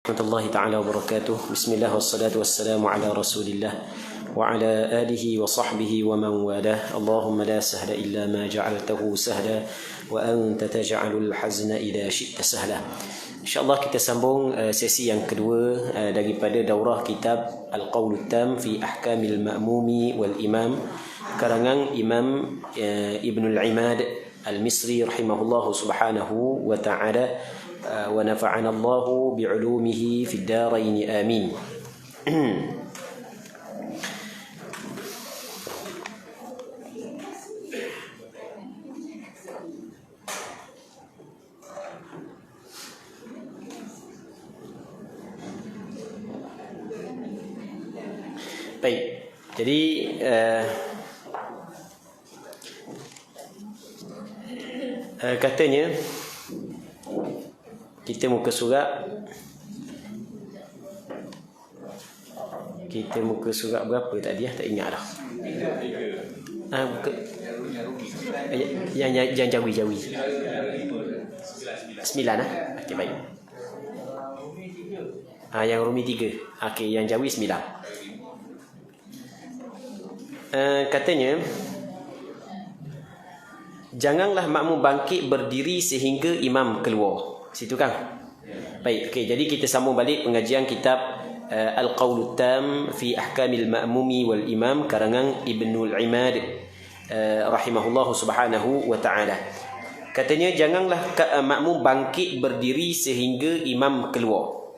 Warahmatullahi ta'ala wabarakatuh. Bismillah wassalatu wassalamu ala rasulillah wa ala alihi wa sahbihi wa man walah. Allahumma la sahla illa ma ja'altahu sahla wa anta taj'alul hazna idha syi'ta sahla. InsyaAllah kita sambung sesi yang kedua daripada daurah kitab Al-Qawlut Tam fi Ahkamil Ma'mumi wal Imam, karangan Imam Ibnul Imad Al-Misri rahimahullahu subhanahu wa ta'ala, wa nafa'ana Allahu bi'ulumihi fid darain amin. Baik, jadi katanya kita muka surat berapa tadi ya? Tak ingat dah. Yang jawi 9 Okey, baik. Yang Rumi 3. Okey, yang jawi 9. Katanya, janganlah makmum bangkit berdiri sehingga imam keluar. Situ kan? Baik, okey, jadi kita sambung balik pengajian kitab Al-Qawlut Tam fi Ahkamil Ma'mumi wal Imam, karangan Ibnul Imad rahimahullahu subhanahu wa ta'ala. Katanya, janganlah makmum bangkit berdiri sehingga imam keluar.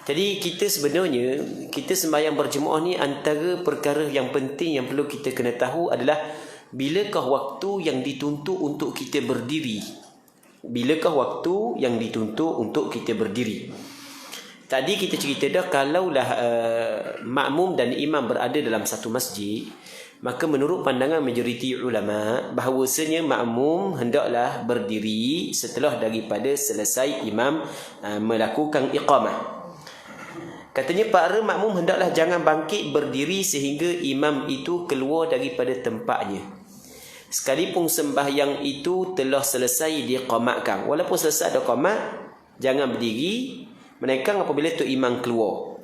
Jadi kita sebenarnya, kita sembahyang berjemaah ni, antara perkara yang penting yang perlu kita kena tahu adalah bilakah waktu yang dituntut untuk kita berdiri. Bilakah waktu yang dituntut untuk kita berdiri? Tadi kita cerita dah, kalaulah makmum dan imam berada dalam satu masjid, maka menurut pandangan majoriti ulama, bahawasanya makmum hendaklah berdiri setelah daripada selesai imam melakukan iqamah. Katanya para makmum hendaklah jangan bangkit berdiri sehingga imam itu keluar daripada tempatnya. Sekalipun sembahyang itu telah selesai diqamatkan, walaupun selesai ada qamat, jangan berdiri melainkan apabila tu imam keluar.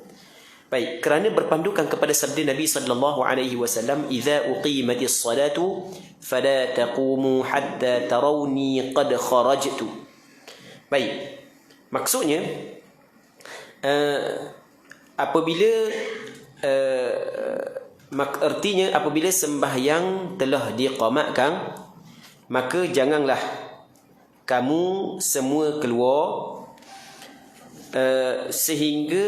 Baik, kerana berpandukan kepada sabda Nabi sallallahu alaihi wasallam, "Idza uqimatis salatu fala taqumu hatta tarawni qad kharajtu." Baik, maksudnya apabila artinya apabila sembahyang telah diqamatkan, maka janganlah kamu semua keluar sehingga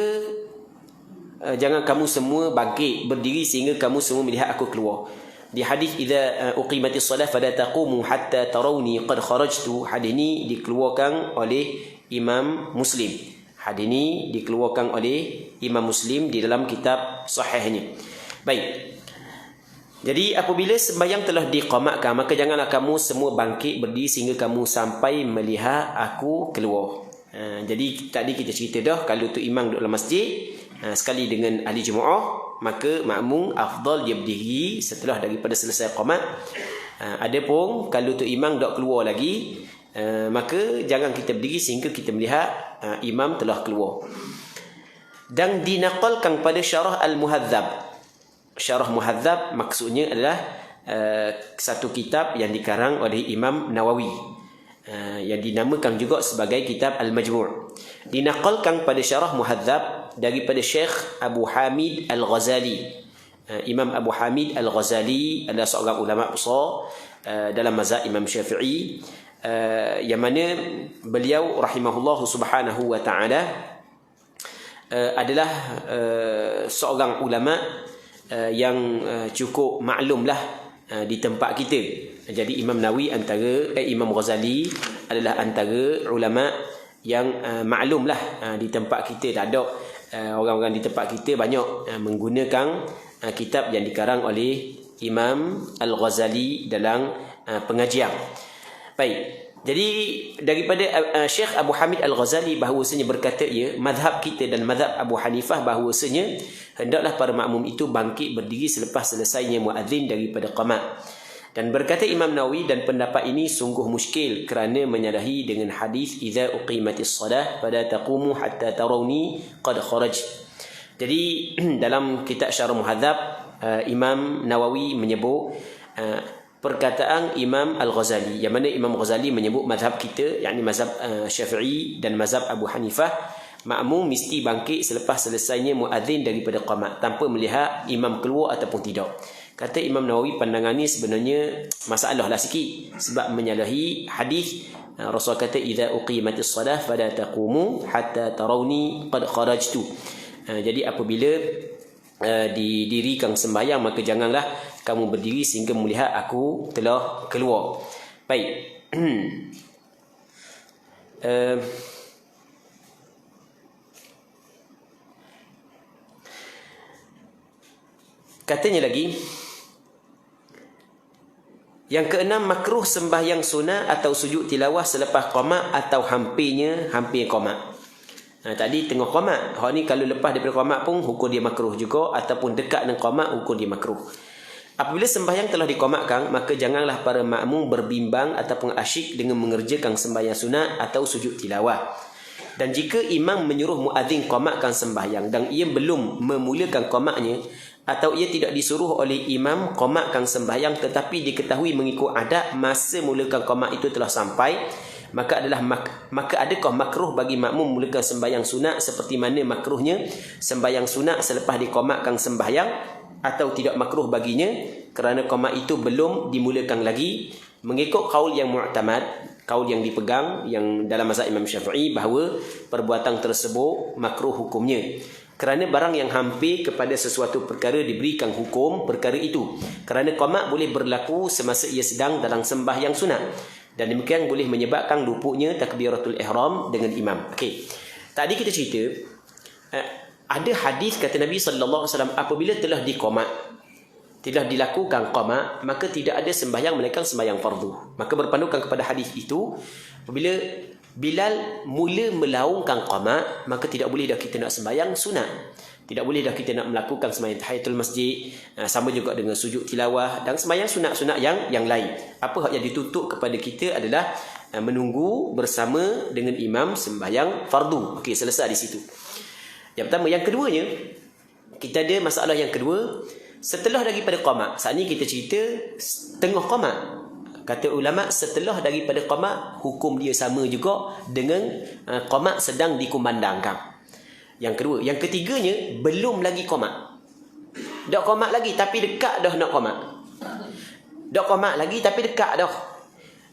jangan kamu semua bangkit berdiri sehingga kamu semua melihat aku keluar. Di hadis idza uqimatis salat fala taqumu hatta tarawni qad kharajtu, hadis ini dikeluarkan oleh Imam Muslim. Hadis ini dikeluarkan oleh Imam Muslim di dalam kitab sahihnya. Baik. Jadi apabila sembahyang telah diqamatkan, maka janganlah kamu semua bangkit berdiri sehingga kamu sampai melihat aku keluar. Jadi tadi kita cerita dah, kalau tu imam duduk dalam masjid sekali dengan ahli jemaah, maka makmum afdal dia berdiri setelah daripada selesai qamat. Adapun kalau tu imam dak keluar lagi, maka jangan kita berdiri sehingga kita melihat imam telah keluar. Dan dinaqalkan pada syarah Al-Muhadzab. Syarah Muhadzab maksudnya adalah satu kitab yang dikarang oleh Imam Nawawi, yang dinamakan juga sebagai kitab Al-Majmu'. Dinaqalkan pada syarah Muhadzab daripada Syekh Abu Hamid Al-Ghazali. Imam Abu Hamid Al-Ghazali adalah seorang ulama besar dalam mazhab Imam Syafi'i, yang mana beliau rahimahullahu subhanahu wa ta'ala adalah seorang ulama yang cukup maklumlah di tempat kita. Jadi Imam Nawawi Imam Ghazali adalah antara ulama yang maklumlah di tempat kita. Tak ada orang-orang di tempat kita banyak menggunakan kitab yang dikarang oleh Imam Al-Ghazali dalam pengajian. Baik. Jadi daripada Syekh Abu Hamid Al-Ghazali bahawasanya berkata madhab kita dan madhab Abu Hanifah bahawasanya hendaklah para makmum itu bangkit berdiri selepas selesainya muadzin daripada qamat. Dan berkata Imam Nawawi, dan pendapat ini sungguh muskil kerana menyalahi dengan hadis idza uqimatis salah fala taqumu hatta tarawni qad kharaj. Jadi dalam kitab Syarah Muhadzab, Imam Nawawi menyebut perkataan Imam Al-Ghazali, yang mana Imam Ghazali menyebut mazhab kita, yakni mazhab Syafi'i dan mazhab Abu Hanifah, makmum mesti bangkit selepas selesainya muadzin daripada qamat tanpa melihat imam keluar ataupun tidak. Kata Imam Nawawi, pandangan ni sebenarnya masalah lah sikit, sebab menyalahi hadis Rasul kata idza uqimatis salah fala taqumu hatta tarawni qad kharajtu. Jadi apabila didirikan sembahyang, maka janganlah kamu berdiri sehingga melihat aku telah keluar. Baik. Katanya lagi, yang keenam, makruh sembahyang sunnah atau sujud tilawah selepas qamat atau hampir qamat. Tadi tengah qamat, hak ni kalau lepas daripada qamat pun hukum dia makruh juga, ataupun dekat dengan qamat hukum dia makruh. Apabila sembahyang telah diqamatkan, maka janganlah para makmum berbimbang ataupun asyik dengan mengerjakan sembahyang sunat atau sujud tilawah. Dan jika imam menyuruh muadzin qamatkan sembahyang dan ia belum memulakan qamatnya, atau ia tidak disuruh oleh imam qamatkan sembahyang tetapi diketahui mengikut adat masa mulakan qamat itu telah sampai, maka adakah makruh bagi makmum mulakan sembahyang sunat seperti mana makruhnya sembahyang sunat selepas diqamatkan sembahyang, atau tidak makruh baginya kerana qamat itu belum dimulakan lagi? Mengikut kaul yang mu'tamad, kaul yang dipegang yang dalam mazhab Imam Syafi'i, bahawa perbuatan tersebut makruh hukumnya, kerana barang yang hampir kepada sesuatu perkara diberikan hukum perkara itu, kerana qamat boleh berlaku semasa ia sedang dalam sembahyang sunat, dan demikian boleh menyebabkan luputnya takbiratul ihram dengan imam. Okey. Tadi kita cerita ada hadis kata Nabi sallallahu alaihi wasallam, apabila telah diqamat, telah dilakukan qamat, maka tidak ada sembahyang melainkan sembahyang fardu. Maka berpandukan kepada hadis itu, apabila Bilal mula melaungkan qamat, maka tidak boleh dah kita nak sembahyang sunat. Tidak boleh dah kita nak melakukan sembahyang tahiyatul masjid, sama juga dengan sujud tilawah dan sembahyang sunat-sunat yang lain. Apa yang dituntut kepada kita adalah menunggu bersama dengan imam sembahyang fardu. Okey, selesai di situ. Yang pertama. Yang keduanya, kita ada masalah yang kedua. Setelah daripada qamat, saat ni kita cerita tengah qamat. Kata ulama, setelah daripada qamat, hukum dia sama juga dengan qamat sedang dikumandangkan. Yang kedua. Yang ketiganya, belum lagi qamat. Dah qamat lagi tapi dekat dah nak qamat. Dah qamat lagi tapi dekat dah.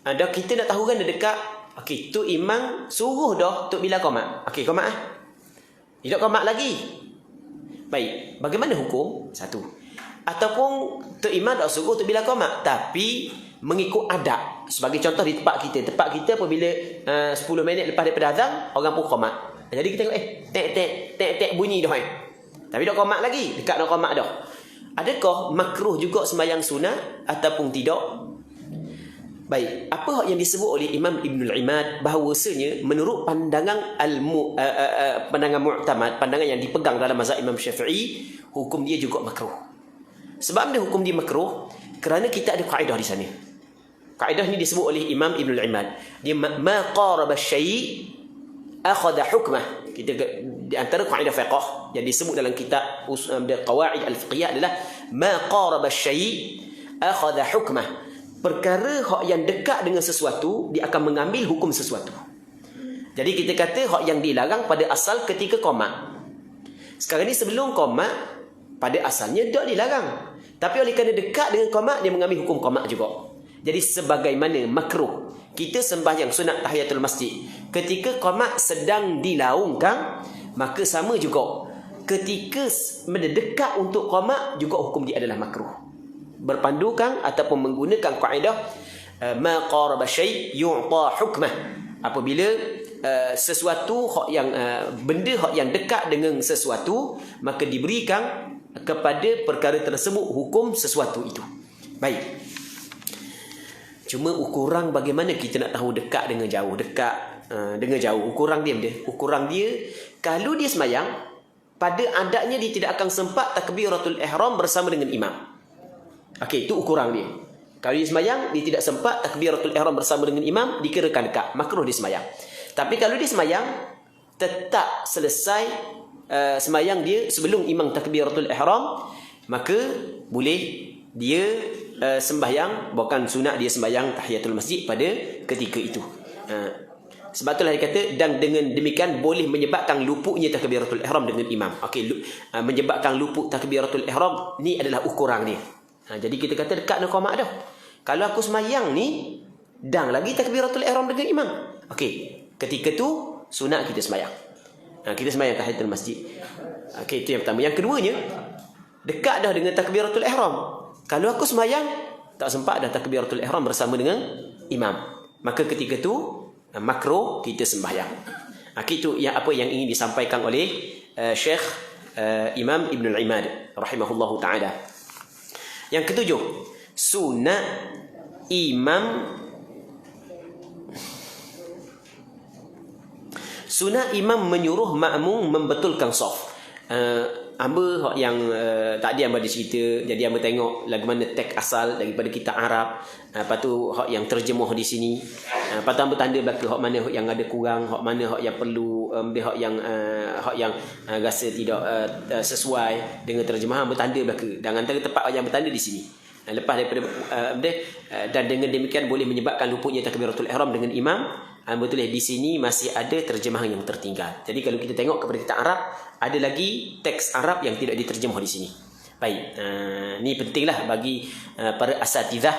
Dah kita nak tahu kan dah dekat. Okey, tu imam suruh dah tu bila qamat. Okey, qamat tidak qamat lagi. Baik, bagaimana hukum? Satu. Ataupun tu imam dah suruh tu bila qamat tapi mengikut adab. Sebagai contoh di tempat kita apabila 10 minit lepas daripada azan, orang pun qamat. Jadi kita tengok tek bunyi dah tapi dah qamat lagi, dekat dah qamat dah. Adakah makruh juga sembahyang sunat ataupun tidak? Baik, apa yang disebut oleh Imam Ibnul Imad, bahawasanya menurut pandangan pandangan mu'tamad, pandangan yang dipegang dalam mazhab Imam Syafi'i, hukum dia juga makruh. Sebab dia hukum dia makruh kerana kita ada kaedah di sana. Kaedah ni disebut oleh Imam Ibnul Imad. Dia ma qaraba syai' akhadha hukmah. Kita di antara kaedah fiqh yang disebut dalam kitab Qawaid al-Fiqhiyah adalah ma qaraba syai' akhadha hukmah. Perkara hak yang dekat dengan sesuatu, dia akan mengambil hukum sesuatu. Jadi kita kata hak yang dilarang pada asal ketika qamat. Sekarang ni sebelum qamat, pada asalnya tak dilarang. Tapi oleh kerana dekat dengan qamat, dia mengambil hukum qamat juga. Jadi sebagaimana makruh kita sembahyang sunat tahiyatul masjid ketika qamat sedang dilaungkan, maka sama juga ketika mendekat untuk qamat juga hukum dia adalah makruh. Berpandukan ataupun menggunakan kaedah ma qaraba syai' yu'ta hukmah. Apabila sesuatu hak yang benda hak yang dekat dengan sesuatu, maka diberikan kepada perkara tersebut hukum sesuatu itu. Baik. Cuma ukuran bagaimana kita nak tahu dekat dengan jauh, dekat dengan jauh, ukuran dia kalau dia sembahyang, pada adatnya dia tidak akan sempat takbiratul ihram bersama dengan imam. Okey, itu ukuran dia. Kalau dia semayang, dia tidak sempat takbiratul ihram bersama dengan imam, dikirakan dekat, makruh dia semayang. Tapi kalau dia semayang, tetap selesai semayang dia sebelum imam takbiratul ihram, maka boleh dia sembahyang, bukan sunat dia sembahyang tahiyatul masjid pada ketika itu. Sebab itulah dia kata, dan dengan demikian boleh menyebabkan luputnya takbiratul ihram dengan imam. Okey, menyebabkan luput takbiratul ihram ni adalah ukuran dia. Jadi kita kata dekat dengan qamat dah. Kalau aku semayang ni, dan lagi takbiratul ihram dengan imam. Okey, ketika tu sunat kita semayang. Kita semayang tahiyatul masjid. Okey, itu yang pertama. Yang keduanya, dekat dah dengan takbiratul ihram. Kalau aku semayang, tak sempat dah takbiratul ihram bersama dengan imam. Maka ketika tu makruh kita sembahyang. Itu yang apa yang ingin disampaikan oleh Syekh Imam Ibn al-Imad rahimahullahu ta'ala. Yang ketujuh, sunat imam menyuruh makmum membetulkan saf. Hamba yang tadi hamba ada cerita, jadi hamba tengok lagu mana teks asal daripada kitab Arab. Lepas tu hak yang terjemah di sini. Lepas tu hamba tanda belaka hak mana hak yang ada kurang, hak mana hak yang perlu, hak yang rasa tidak sesuai dengan terjemahan, hamba tanda belaka. Dan antara tempat yang hamba tanda di sini. Lepas daripada dan dengan demikian boleh menyebabkan luputnya takbiratul ihram dengan imam. Betul di sini masih ada terjemahan yang tertinggal. Jadi kalau kita tengok kepada kitab Arab, ada lagi teks Arab yang tidak diterjemah di sini. Baik, ni pentinglah bagi para asatidzah,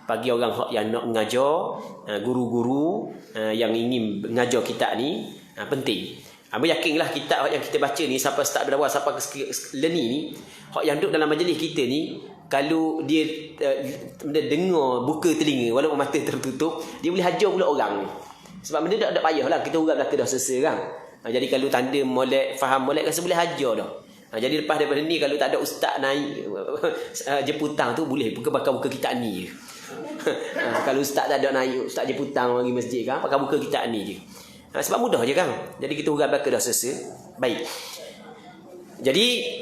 bagi orang yang nak mengajar, guru-guru yang ingin mengajar kitab ni, penting. Hamba yakinlah kitab yang kita baca ni, sampai start dari awal sampai ke learning ni, hak yang duduk dalam majlis kita ni, kalau dia dengar, buka telinga walaupun mata tertutup, dia boleh hajar pula orang ni. Sebab benda tak payahlah kita urap belaka dah selesai kan. Jadi kalau tanda molek, faham molek, rasa boleh hajar dah. Jadi lepas daripada ni, kalau tak ada ustaz naik jeputang tu, boleh bakal buka kitab ni je. Kalau ustaz tak ada naik, ustaz jeputang pergi masjid kan, bakal buka kitab ni je. Sebab mudah je kan. Jadi kita urap belaka dah selesai. Baik. Jadi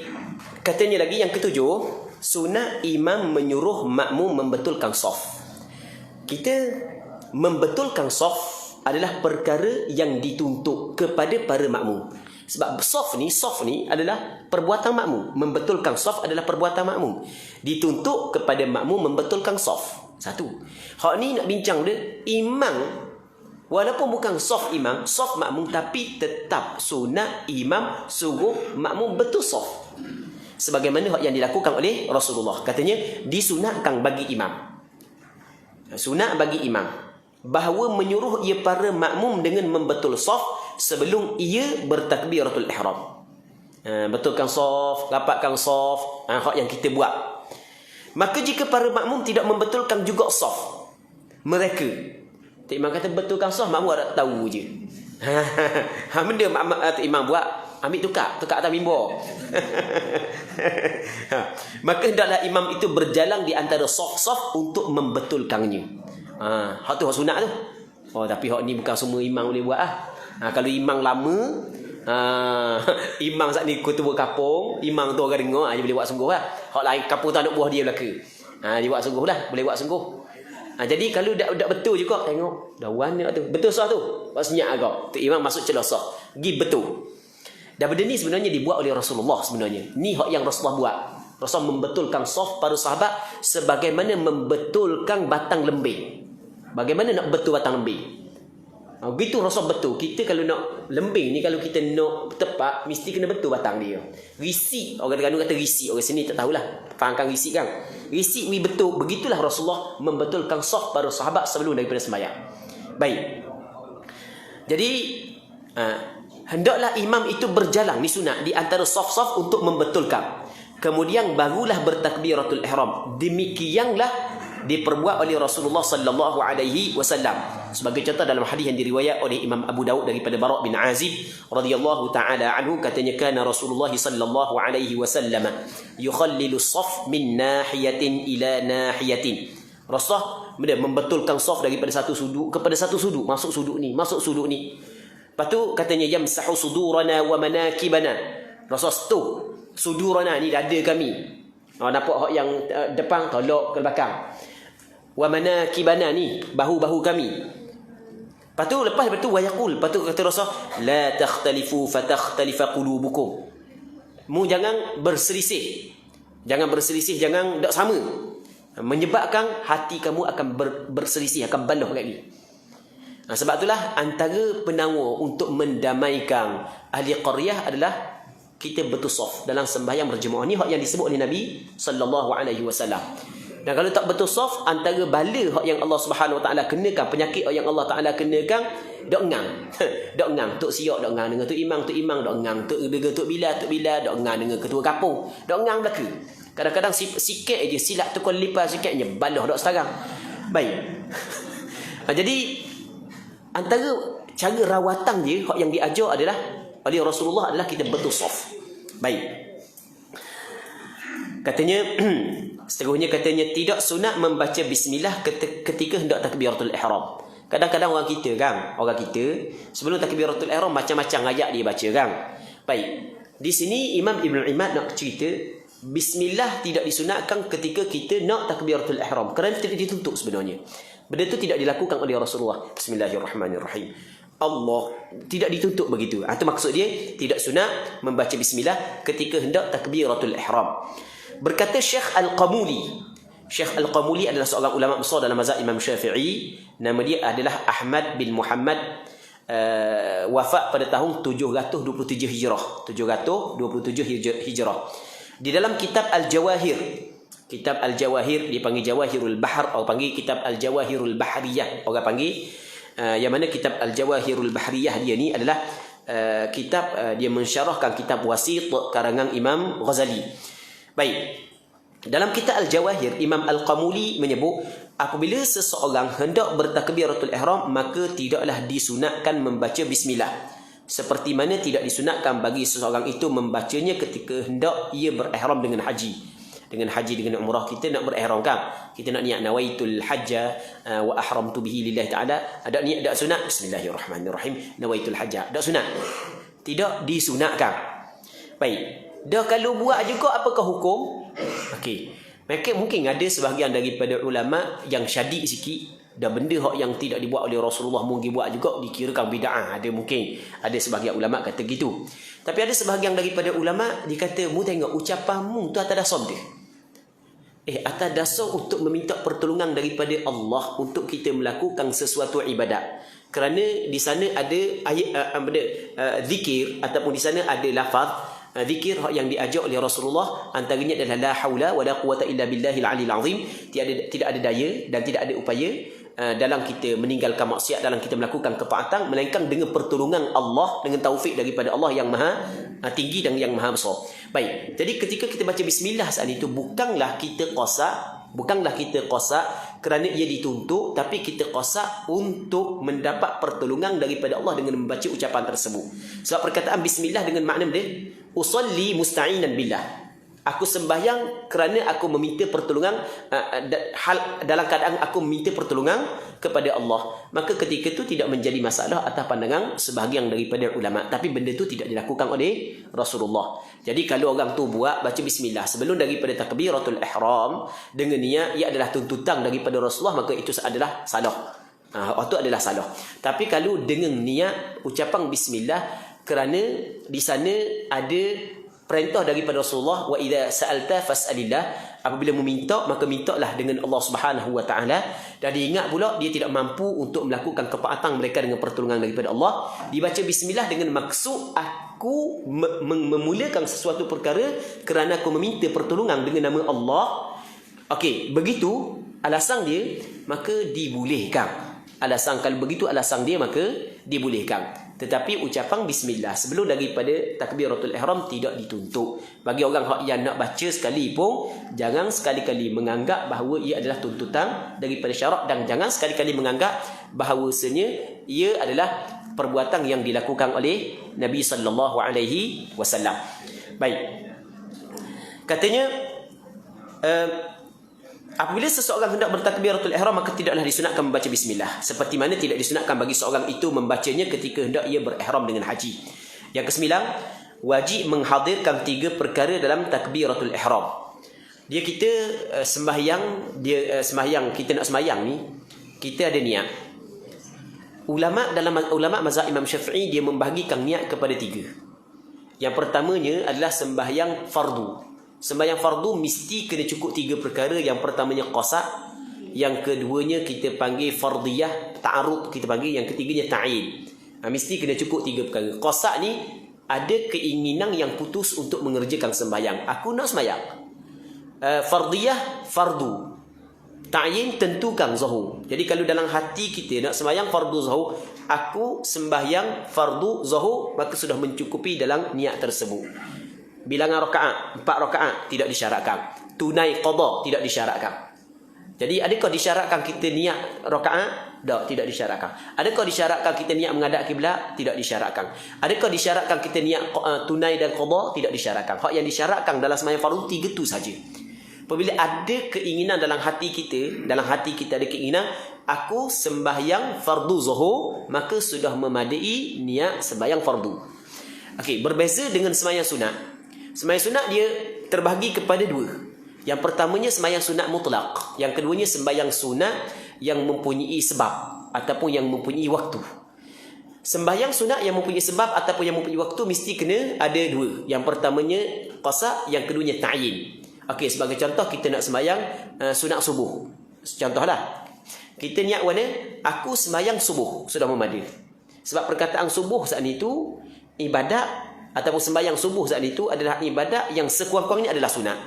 katanya lagi yang ketujuh, sunat imam menyuruh makmum membetulkan saf. Kita membetulkan saf adalah perkara yang dituntut kepada para makmum. Sebab saf ni adalah perbuatan makmum. Membetulkan saf adalah perbuatan makmum. Dituntut kepada makmum membetulkan saf. Satu. Hak ni nak bincang dia, imam walaupun bukan saf imam, saf makmum, tapi tetap sunat imam suruh makmum betul saf. Sebagaimana hak yang dilakukan oleh Rasulullah. Katanya disunatkan bagi imam. Sunat bagi imam bahawa menyuruh ia para makmum dengan membetul saf sebelum ia bertakbiratul ihram. Betulkan saf, rapatkan saf, hak yang kita buat. Maka jika para makmum tidak membetulkan juga saf mereka, imam kata betulkan saf, makmum ada tahu je. Benda imam buat, ambil tukar atas mimbar. Maka hendaklah imam itu berjalan di antara saf-saf untuk membetulkannya. Hak tu hak sunat tu. Tapi hak ni bukan semua imam boleh buat kalau imam lama, imam saat ni ketua kampung, imam tu orang dengar, dia boleh buat sungguh lah. Hak lain kampung tu anak buah dia belaka, dia buat sungguh lah, boleh buat sungguh. Jadi kalau dak betul juga, tengok dah warna tu betul sah tu, buat senyap agak tu imam masuk celah sah, pergi betul. Dan benda ni sebenarnya dibuat oleh Rasulullah. Sebenarnya ni hak yang Rasulullah buat. Rasulullah membetulkan saf para sahabat sebagaimana membetulkan batang lembing. Bagaimana nak betul batang lembing? Begitu Rasul betul. Kita kalau nak lembing ni, kalau kita nak tepat, mesti kena betul batang dia. Risik, orang Terengganu kata risik, orang sini tak tahulah fahamkan risik kan. Risik ni betul. Begitulah Rasulullah membetulkan saf para sahabat sebelum daripada sembahyang. Baik. Jadi hendaklah imam itu berjalan, ni sunat, di antara saf-saf untuk membetulkan. Kemudian barulah bertakbiratul ihram. Demikianlah diperbuat oleh Rasulullah sallallahu alaihi wasallam. Sebagai contoh dalam hadis yang diriwayat oleh Imam Abu Daud daripada Bara' bin Azib radhiyallahu taala anhu, katanya kana Rasulullah sallallahu alaihi wasallam yukhallilu as-saff min nahiyatin ila nahiyatin. Rasulullah membetulkan saf daripada satu sudut kepada satu sudut, masuk sudut ni, masuk sudut ni. Lepas tu katanya yamsahu sudurana wa manakibana. Rasulullah tu sudurana ni dada kami. Nampak hak yang depan tolak ke belakang. wa manakibana ni, bahu-bahu kami. Lepas tu wa yaqul, lepas tu kata Rasul, la takhtalifu fatakhtalifa qulubukum. Mu jangan berselisih. Jangan berselisih, jangan tak sama. Menyebabkan hati kamu akan berselisih, akan baloh lagi. Sebab itulah antara penawar untuk mendamaikan ahli qaryah adalah kita bertusaf dalam sembahyang berjemaah. Ni hak yang disebut oleh Nabi sallallahu alaihi wasallam. Dan kalau tak bertusaf, antara bala hak yang Allah Subhanahu wa taala kenakan, penyakit hak yang Allah taala kenakan, dok ngang. Dok ngang, tok siok dok ngang dengan tok imam dok ngang, tok bila dok ngang dengan ketua kampung. Dok ngang belaka. Kadang-kadang sikit aja silap tukar lipas sikitnya baloh dok sekarang. Baik. Jadi antara cara rawatan dia hak yang diajar adalah oleh Rasulullah adalah kita bertusaf. Baik. Katanya seterusnya katanya tidak sunat membaca bismillah ketika hendak takbiratul ihram. Kadang-kadang orang kita sebelum takbiratul ihram macam-macam ayat dia baca kan. Baik. Di sini Imam Ibn Imad nak cerita bismillah tidak disunatkan ketika kita nak takbiratul ihram kerana tidak dituntut sebenarnya. Benda itu tidak dilakukan oleh Rasulullah. Bismillahirrahmanirrahim. Allah tidak dituntut begitu. Itu maksud dia tidak sunat membaca bismillah ketika hendak takbiratul ihram. Berkata Syekh Al-Qamuli. Syekh Al-Qamuli adalah seorang ulama besar dalam mazhab Imam Syafi'i. Nama dia adalah Ahmad bin Muhammad. Wafat pada tahun 727 Hijrah. 727 Hijrah. Di dalam kitab Al-Jawahir. Kitab Al-Jawahir dipanggil Jawahirul Bahr atau panggil kitab Al-Jawahirul Bahriyah. Orang panggil yang mana kitab Al-Jawahirul Bahriyah dia ni adalah kitab dia mensyarahkan kitab Wasit karangan Imam Ghazali. Baik. Dalam kitab Al-Jawahir, Imam Al-Qamuli menyebut apabila seseorang hendak bertakbiratul ihram maka tidaklah disunatkan membaca bismillah. Seperti mana tidak disunatkan bagi seseorang itu membacanya ketika hendak ia berihram dengan haji. Dengan umrah kita nak berihram kan? Kita nak niat nawaitul hajja wa ahramtu bihi lillahi ta'ala. Ada niat tak sunat? Bismillahirrahmanirrahim. Nawaitul hajja. Tak sunat. Tidak disunatkan. Baik. Dah kalau buat juga apakah hukum? Okey. Mungkin ada sebahagian daripada ulama yang syadid sikit, dah benda hak yang tidak dibuat oleh Rasulullah mungkin buat juga dikirakan bid'ah. Ada sebahagian ulama kata gitu. Tapi ada sebahagian daripada ulama dia kata, mu tengok ucapanmu tu atas dasar dia. Atas dasar untuk meminta pertolongan daripada Allah untuk kita melakukan sesuatu ibadat. Kerana di sana ada ayat zikir ataupun di sana ada lafaz zikir yang diajar oleh Rasulullah, antaranya adalah la haula wala quwata illa billahil aliyil azim. Tidak ada daya dan tidak ada upaya dalam kita meninggalkan maksiat, dalam kita melakukan ketaatan, melainkan dengan pertolongan Allah, dengan taufik daripada Allah yang maha tinggi dan yang maha besar. Baik. Jadi ketika kita baca bismillah saat itu bukanlah kita qasak kerana ia dituntut, tapi kita qasak untuk mendapat pertolongan daripada Allah dengan membaca ucapan tersebut. Sebab perkataan bismillah dengan makna dia usalli musta'inan billah. Aku sembahyang kerana aku meminta pertolongan dalam keadaan aku meminta pertolongan kepada Allah. Maka ketika itu tidak menjadi masalah atas pandangan sebahagian daripada ulama. Tapi benda itu tidak dilakukan oleh Rasulullah. Jadi kalau orang tu buat baca bismillah sebelum daripada takbiratul ihram dengan niat ia adalah tuntutan daripada Rasulullah, maka itu adalah salah. Itu adalah salah. Tapi kalau dengan niat ucapan bismillah kerana di sana ada perintah daripada Rasulullah, wa idza sa'alta fas'alillah, apabila meminta maka mintalah dengan Allah Subhanahu wa taala. Dan diingat pula dia tidak mampu untuk melakukan ketaatan mereka dengan pertolongan daripada Allah. Dibaca bismillah dengan maksud aku memulakan sesuatu perkara kerana aku meminta pertolongan dengan nama Allah. Okey, begitu alasan dia maka dibolehkan. Kalau begitu alasan dia maka dibolehkan. Tetapi ucapan bismillah sebelum daripada takbiratul ihram tidak dituntut. Bagi orang yang nak baca sekali pun, jangan sekali-kali menganggap bahawa ia adalah tuntutan daripada syarak, dan jangan sekali-kali menganggap bahawasanya ia adalah perbuatan yang dilakukan oleh Nabi sallallahu alaihi wasallam. Baik. Katanya apabila seseorang hendak bertakbiratul ihram maka tidaklah disunatkan membaca bismillah, seperti mana tidak disunatkan bagi seorang itu membacanya ketika hendak ia berihram dengan haji. Yang kesembilan, wajib menghadirkan 3 perkara dalam takbiratul ihram. Dia kita sembahyang, sembahyang kita nak sembahyang ni, kita ada niat. Ulama mazhab Imam Syafi'i dia membahagikan niat kepada 3. Yang pertamanya adalah sembahyang fardu. Sembahyang fardu mesti kena cukup 3 perkara. Yang pertamanya qasa', yang keduanya kita panggil fardiyah, ta'arud kita panggil, yang ketiganya ta'yin. Mesti kena cukup 3 perkara. Qasa' ni ada keinginan yang putus untuk mengerjakan sembahyang. Aku nak sembahyang. Fardiyah fardu, ta'yin tentukan zuhur. Jadi kalau dalam hati kita nak sembahyang fardu zuhur, aku sembahyang fardu zuhur, maka sudah mencukupi dalam niat tersebut. Bilangan rakaat 4 rakaat tidak disyaratkan. Tunai qada tidak disyaratkan. Jadi adakah disyaratkan kita niat rakaat? Tidak disyaratkan. Adakah disyaratkan kita niat menghadap kiblat? Tidak disyaratkan. Adakah disyaratkan kita niat tunai dan qada? Tidak disyaratkan. Hak yang disyaratkan dalam sembahyang fardu 3 tu saja. Apabila ada keinginan dalam hati kita ada keinginan aku sembahyang fardu zuhur, maka sudah memadai niat sembahyang fardu. Okey, berbeza dengan sembahyang sunat. Sembahyang sunat dia terbahagi kepada 2. Yang pertamanya sembahyang sunat mutlak, yang keduanya sembahyang sunat yang mempunyai sebab ataupun yang mempunyai waktu. Sembahyang sunat yang mempunyai sebab ataupun yang mempunyai waktu mesti kena ada 2. Yang pertamanya qasa', yang keduanya ta'yin. Okey, sebagai contoh kita nak sembahyang sunat subuh. Contohlah. Kita niat mana? Aku sembahyang subuh, sudah memadai. Sebab perkataan subuh saat itu ibadat ataupun sembahyang subuh saat itu adalah ibadat yang sekurang-kurangnya adalah sunat.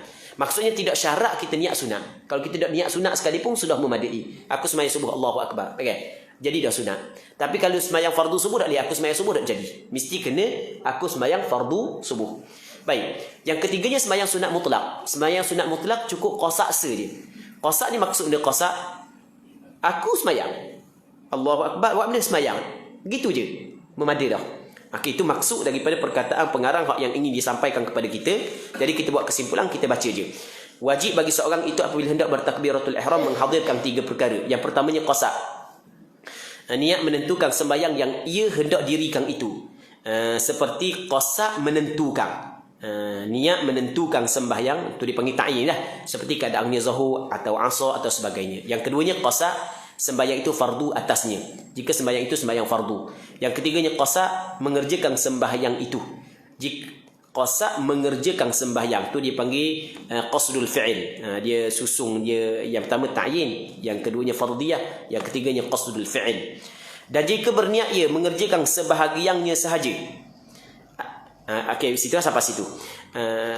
Maksudnya tidak syarat kita niat sunat. Kalau kita tidak niat sunat sekalipun sudah memadai. Aku sembahyang subuh, Allahu Akbar. Okey. Jadi dah sunat. Tapi kalau sembahyang fardu subuh tak boleh. Aku sembahyang subuh tak jadi. Mesti kena aku sembahyang fardu subuh. Baik. Yang ketiganya sembahyang sunat mutlak. Sembahyang sunat mutlak cukup qasa' saja. Qasa' ni maksudnya qasa', aku sembahyang, Allahu Akbar, buat benda sembahyang. Begitu je. Memadai dah. Okey, itu maksud daripada perkataan pengarang yang ingin disampaikan kepada kita. Jadi kita buat kesimpulan, kita baca je. Wajib bagi seorang itu apabila hendak bertakbiratul ihram menghadirkan 3 perkara. Yang pertamanya qasa'. Niat menentukan sembahyang yang ia hendak dirikan itu. Seperti qasa' menentukan. Niat menentukan sembahyang itu dipanggil ta'yin lah, seperti keadaannya zuhur atau asar atau sebagainya. Yang keduanya qasa', sembahyang itu fardu atasnya, jika sembahyang itu sembahyang fardu. Yang ketiganya qasa', mengerjakan sembahyang itu. Jika qasa' mengerjakan sembahyang itu dipanggil qasdul fi'il. Dia susung, dia yang pertama ta'yin, yang keduanya fardiyah, yang ketiganya qasdul fi'il. Dan jika berniat ia mengerjakan sebahagiannya sahaja. Okey, situlah sampai situ.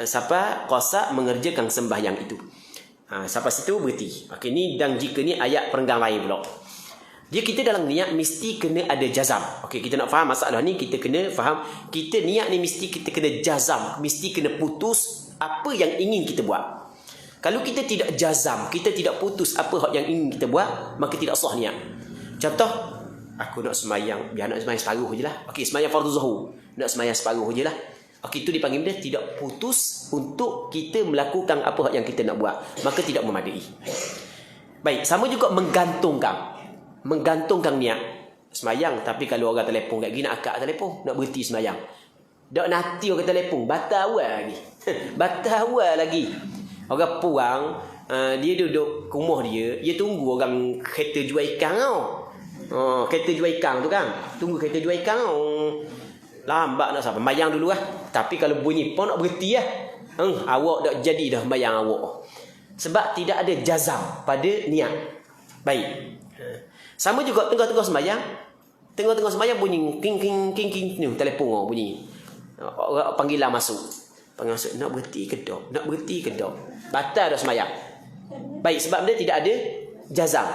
Siapa qasa' mengerjakan sembahyang itu. Sampai situ berhenti. Okey, ni dan jika ni ayat perenggan lain pula. Dia kita dalam niat mesti kena ada jazam. Okey, kita nak faham masalah ni, kita kena faham kita niat ni mesti kita kena jazam, mesti kena putus apa yang ingin kita buat. Kalau kita tidak jazam, kita tidak putus apa yang ingin kita buat, maka tidak sah niat. Contoh, aku nak sembahyang, biar nak sembahyang separuh je lah. Okey, sembahyang fardu zuhur, nak sembahyang separuh je lah. Okey, itu dipanggil benda tidak putus untuk kita melakukan apa yang kita nak buat, maka tidak memadai. Baik, sama juga menggantungkan niat sembahyang. Tapi kalau orang telefon kat gini, nak akak telefon, nak berhenti sembahyang, dak nanti orang telefon batal awal lagi. Batal awal lagi. Orang puang, dia duduk rumah dia tunggu orang kereta jual ikan tau. Kereta jual ikan tu kan, tunggu kereta jual ikan tau. Lambat nak sampai, mayang dulu lah. Tapi kalau bunyi pun nak berhenti lah. Awak dah jadi dah mayang awak. Sebab tidak ada jazam pada niat. Baik. Sama juga tengah-tengah sembahyang. Tengah-tengah sembahyang bunyi king ni telefon orang bunyi. Orang panggilan masuk. Panggilan masuk, nak berhenti ke tak? Nak berhenti ke tak? Batal dah sembahyang. Baik, sebab dia tidak ada jazam.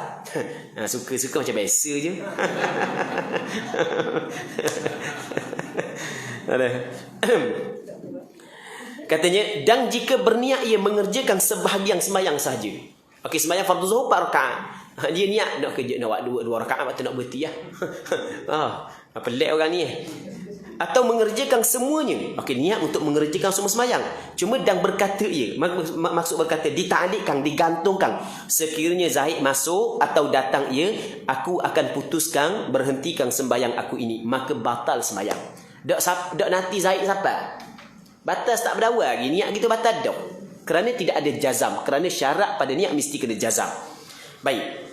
Suka-suka macam biasa je. Katanya, dan jika berniat ia mengerjakan sebahagian sembahyang sahaja. Okey, sembahyang fardu zuhur 4 rakaat. Dia niat nak kerja nak buat 2 rakaat, waktu nak berhenti lah. Pelik orang ni. Atau mengerjakan semuanya. Okey, niat untuk mengerjakan semua sembahyang. Cuma dan berkata ia, maksud berkata dita'liqkan, digantungkan. Sekiranya Zaid masuk atau datang ia, aku akan putuskan berhentikan sembahyang aku ini, maka batal sembahyang. Dak nanti Zaid siapa? Batal tak berdawai lagi, niat kita batal dak. Kerana tidak ada jazam. Kerana syarat pada niat mesti kena jazam. Baik.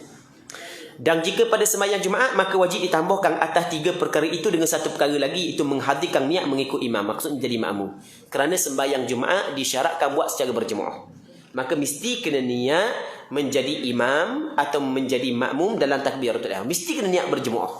Dan jika pada sembahyang Jumaat, maka wajib ditambahkan atas 3 perkara itu dengan satu perkara lagi, itu menghadirkan niat mengikut imam. Maksudnya jadi makmum. Kerana sembahyang Jumaat disyaratkan buat secara berjemaah. Maka mesti kena niat menjadi imam atau menjadi makmum dalam takbiratul ihram. Mesti kena niat berjemaah.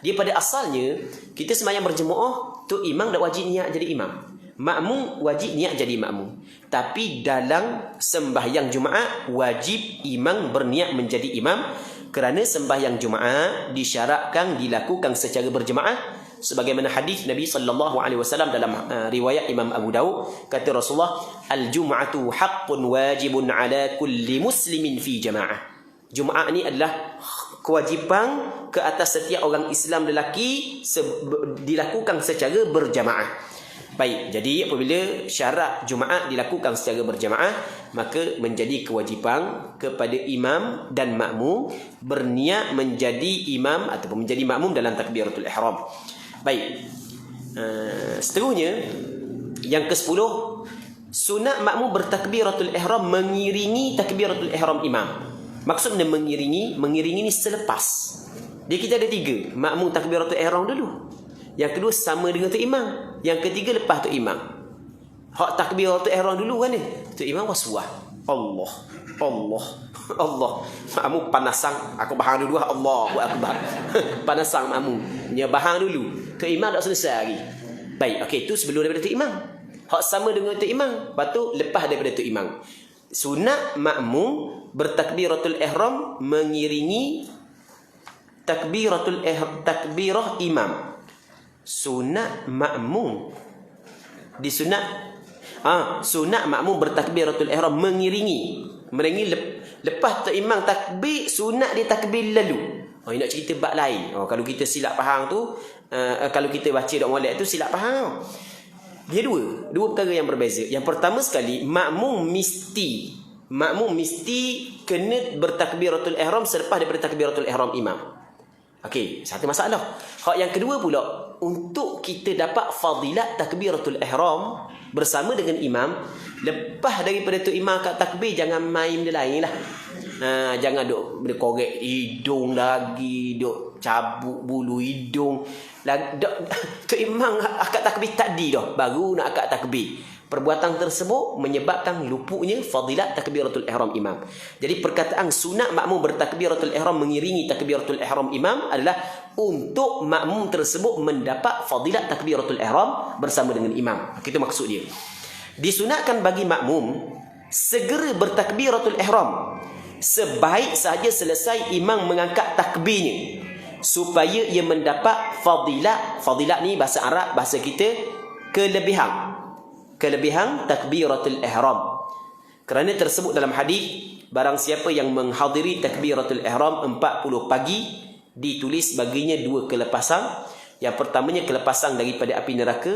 Dia pada asalnya, kita sembahyang berjemaah, tu imam dah wajib niat jadi imam. Makmum wajib niat jadi makmum. Tapi dalam sembahyang Jumaat, wajib imam berniat menjadi imam. Kerana sembahyang Jumaat disyaratkan dilakukan secara berjemaah, sebagaimana hadis Nabi sallallahu alaihi wasallam dalam riwayat Imam Abu Daud, kata Rasulullah, al-jum'atu haqqun wajibun ala kulli muslimin fi jamaah. Jumaat ni adalah kewajipan ke atas setiap orang Islam lelaki, dilakukan secara berjamaah. Baik, jadi apabila syarat Jumaat dilakukan secara berjamaah, maka menjadi kewajipan kepada imam dan makmum berniat menjadi imam ataupun menjadi makmum dalam takbiratul ihram. Baik. Seterusnya yang ke-10, sunat makmum bertakbiratul ihram mengiringi takbiratul ihram imam. Maksudnya mengiringi ni selepas. Dia kita ada 3, makmum takbiratul ihram dulu. Yang kedua sama dengan tu imam. Yang ketiga lepas tu imam. Hak takbiratul ihram dulu kan ni. Tu imam waswah. Allah. Makmum panasang. Aku bahang dulu. Allahu akbar. Panasang makmum. Dia bahang dulu. Tu imam tak selesai lagi. Baik, okey, tu sebelum daripada tu imam. Hak sama dengan tu imam. Lepas tu lepas daripada tu imam. Sunat makmum bertakbiratul ihram mengiringi takbirah imam. Sunat makmum sunat makmum bertakbiratul ihram mengiringi lepas tu imam takbir, sunat dia takbir lalu. Nak cerita bab lain. Kalau kita silap faham tu, kalau kita baca dok molek tu silap faham. Dia dua perkara yang berbeza. Yang pertama sekali, makmum mesti kena bertakbiratul ihram selepas daripada takbiratul ihram imam. Okey, satu masalah. Hak yang kedua pula, untuk kita dapat fadilat takbiratul ihram bersama dengan imam, lepas daripada tu imam kat takbir, jangan main benda lain lah. Jangan duk korek hidung lagi, duk cabut bulu hidung. Tu imam akad takbir tadi dah, baru nak akad takbir. Perbuatan tersebut menyebabkan luputnya fadilat takbiratul ihram imam. Jadi perkataan sunat makmum bertakbiratul ihram mengiringi takbiratul ihram imam adalah untuk makmum tersebut mendapat fadilat takbiratul ihram bersama dengan imam. Itu maksud dia. Disunatkan bagi makmum segera bertakbiratul ihram sebaik sahaja selesai imam mengangkat takbirnya, supaya ia mendapat fadilat ni bahasa Arab, bahasa kita kelebihan takbiratul ihram. Kerana tersebut dalam hadis, barang siapa yang menghadiri takbiratul ihram 40 pagi, ditulis baginya 2 kelepasan. Yang pertamanya kelepasan daripada api neraka,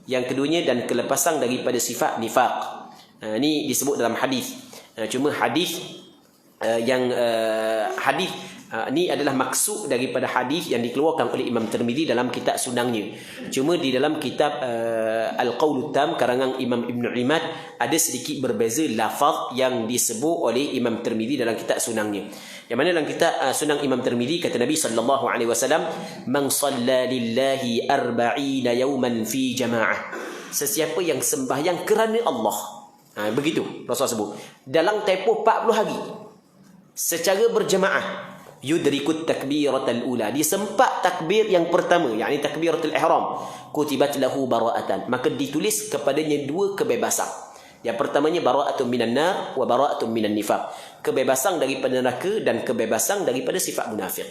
yang keduanya dan kelepasan daripada sifat nifaq. Ini disebut dalam hadis. Cuma hadis ni adalah maksud daripada hadis yang dikeluarkan oleh Imam Tirmizi dalam kitab sunangnya. Cuma di dalam kitab Al-Qaulut Tam karangan Imam Ibn Imad ada sedikit berbeza lafaz yang disebut oleh Imam Tirmizi dalam kitab sunangnya. Yang mana dalam kitab sunang Imam Tirmizi kata Nabi sallallahu alaihi wasallam, "Man shalla lillahi 40 yawman fi jamaah." Sesiapa yang sembahyang kerana Allah. Begitu Rasul sebut. Dalam tempoh 40 hari secara berjemaah, yudrikut takbiratul ula, dia sempat takbir yang pertama, yakni takbiratul ihram, kutibat lahu bara'atan, maka ditulis kepadanya 2 kebebasan. Yang pertamanya bara'atun minan nar wa bara'atun minan nifaq, kebebasan daripada neraka dan kebebasan daripada sifat munafik.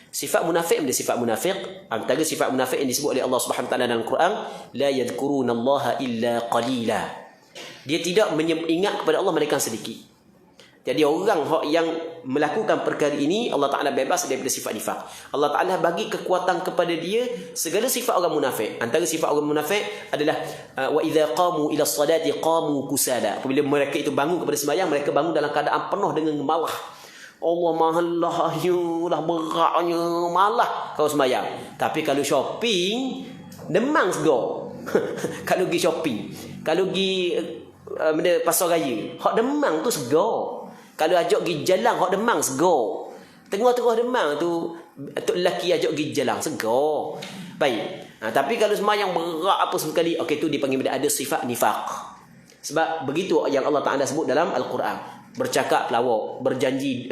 Sifat munafik ada sifat munafik. Antara sifat munafik yang disebut oleh Allah Subhanahu taala dalam Quran, la yadhkurunallaha illa qalila, dia tidak ingat kepada Allah melainkan sedikit. Jadi orang yang melakukan perkara ini, Allah Ta'ala bebas daripada sifat nifaq. Allah Ta'ala bagi kekuatan kepada dia segala sifat orang munafik. Antara sifat orang munafik adalah wa idza qamu ila salati qamu kusala. Apabila mereka itu bangun kepada sembahyang, mereka bangun dalam keadaan penuh dengan malah. Allah mahallahnya lah, beratnya, malah kalau sembahyang. Tapi kalau shopping, demang sego. Kalau pergi shopping, kalau pergi benda pasar raya. Hak Demang tu segar. Kalau ajak pergi jalan hak Demang segar. Tengah-tengah Demang tu tok lelaki ajak pergi jalan segar. Baik. Tapi kalau sembahyang berat apa sekali, okey tu dipanggil benda ada sifat nifaq. Sebab begitu yang Allah Taala sebut dalam Al-Quran. Bercakap pelawak, berjanji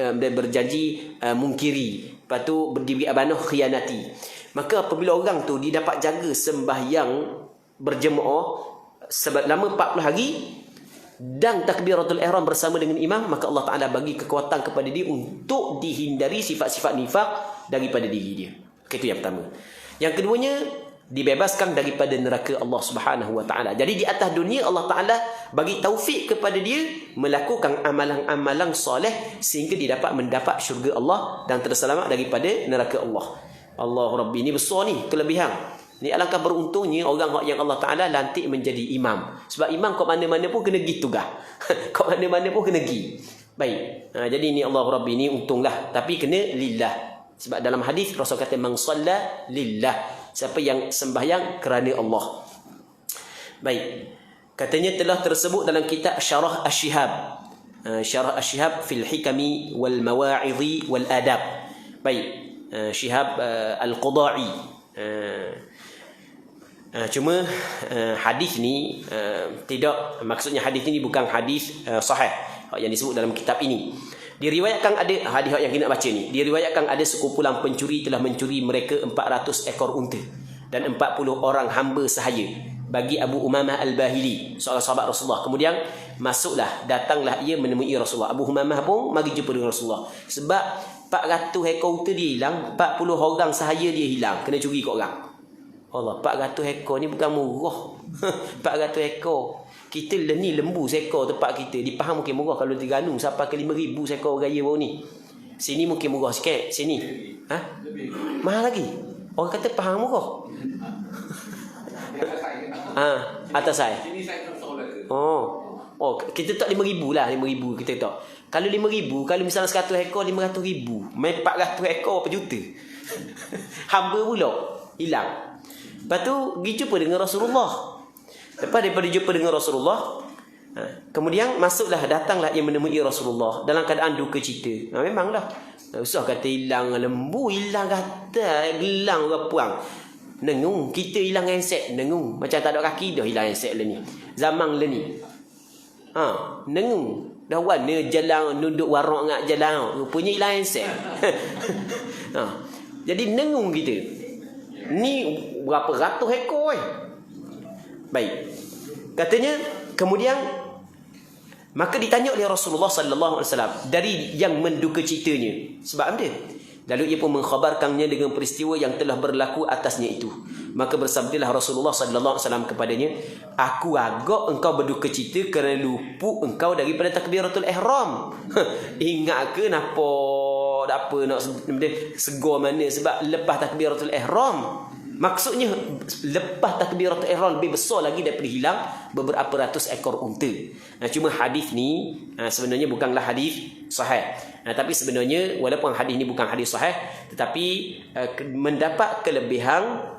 mungkiri, lepas tu berdiri abanah khianati. Maka apabila orang tu dia dapat jaga sembahyang berjemaah selama 40 hari dan takbiratul ihram bersama dengan imam, maka Allah Taala bagi kekuatan kepada dia untuk dihindari sifat-sifat nifaq daripada diri dia. Itu yang pertama. Yang keduanya, dibebaskan daripada neraka Allah Subhanahu wa taala. Jadi di atas dunia Allah Taala bagi taufik kepada dia melakukan amalan-amalan soleh sehingga dia dapat mendapat syurga Allah dan terselamat daripada neraka Allah. Allah Rabbi, ini besar ni kelebihan. Ni alangkah beruntungnya orang yang Allah Taala lantik menjadi imam. Sebab imam kat mana-mana pun kena pergi tugas. Kat mana-mana pun kena pergi. Baik. Jadi ni Allah Rabbi ni untunglah, tapi kena lillah. Sebab dalam hadis Rasul kata man shalla lillah. Siapa yang sembahyang kerana Allah. Baik. Katanya telah tersebut dalam kitab Syarah Asy-Syihab. Syarah Asy-Syihab fil hikami wal mawa'idhi wal adab. Baik. Syihab Al-Qudai. Cuma hadis ni tidak, maksudnya hadis ni bukan hadis sahih yang disebut dalam kitab ini. Diriwayatkan ada hadis yang kita nak baca ni. Diriwayatkan ada sekumpulan pencuri telah mencuri mereka 400 ekor unta dan 40 orang hamba sahaya bagi Abu Umamah Al-Bahili, seorang sahabat Rasulullah. Kemudian datanglah ia menemui Rasulullah. Abu Umamah pun mari jumpa dengan Rasulullah. Sebab 400 ekor unta dia hilang, 40 orang sahaya dia hilang, kena curi kat orang. Allah, 400 ekor ni bukan murah. 400 ekor. Kita ni lembu seekor tempat kita. Dipaham mungkin murah kalau Terengganu sampai ke 5,000 seekor raya baru ni. Sini mungkin murah sikit. Sini. Mahal lagi. Orang kata Pahang murah. Atas saya. Oh, kita tak 5,000 lah. 5,000 kita tak. Kalau 5,000, kalau misalnya 100 ekor 500,000. Main 400 ekor per juta. Hamba pula hilang. Lepas tu pergi jumpa dengan Rasulullah. Lepas daripada jumpa dengan Rasulullah, kemudian datanglah ia menemui Rasulullah dalam keadaan duka cita. Memanglah. Usah kata hilang lembu, hilang kata gelang orang puang. Nengung, kita hilang handset, nengung. Macam tak ada kaki dah hilang handset lah ni. Zaman lah ni. Nengung. Dah warna jalan, nunduk warak ngak jalan. Rupanya hilang handset. Jadi nengung kita. Ni berapa ratus ekor Baik. Katanya kemudian maka ditanya oleh Rasulullah sallallahu alaihi wasallam dari yang menduka citanya. Sebab apa? Lalu ia pun mengkhabarkannya dengan peristiwa yang telah berlaku atasnya itu. Maka bersabdalah Rasulullah sallallahu alaihi wasallam kepadanya, "Aku agak engkau berduka cita kerana lupa engkau daripada takbiratul ihram." Ingat ke apa nak segar mana sebab lepas takbiratul ihram. Maksudnya lepas takbiratul ihram lebih besar lagi daripada hilang beberapa ratus ekor unta. Cuma hadis ni sebenarnya bukanlah hadis sahih. Tapi sebenarnya walaupun hadis ni bukan hadis sahih, tetapi mendapat kelebihan,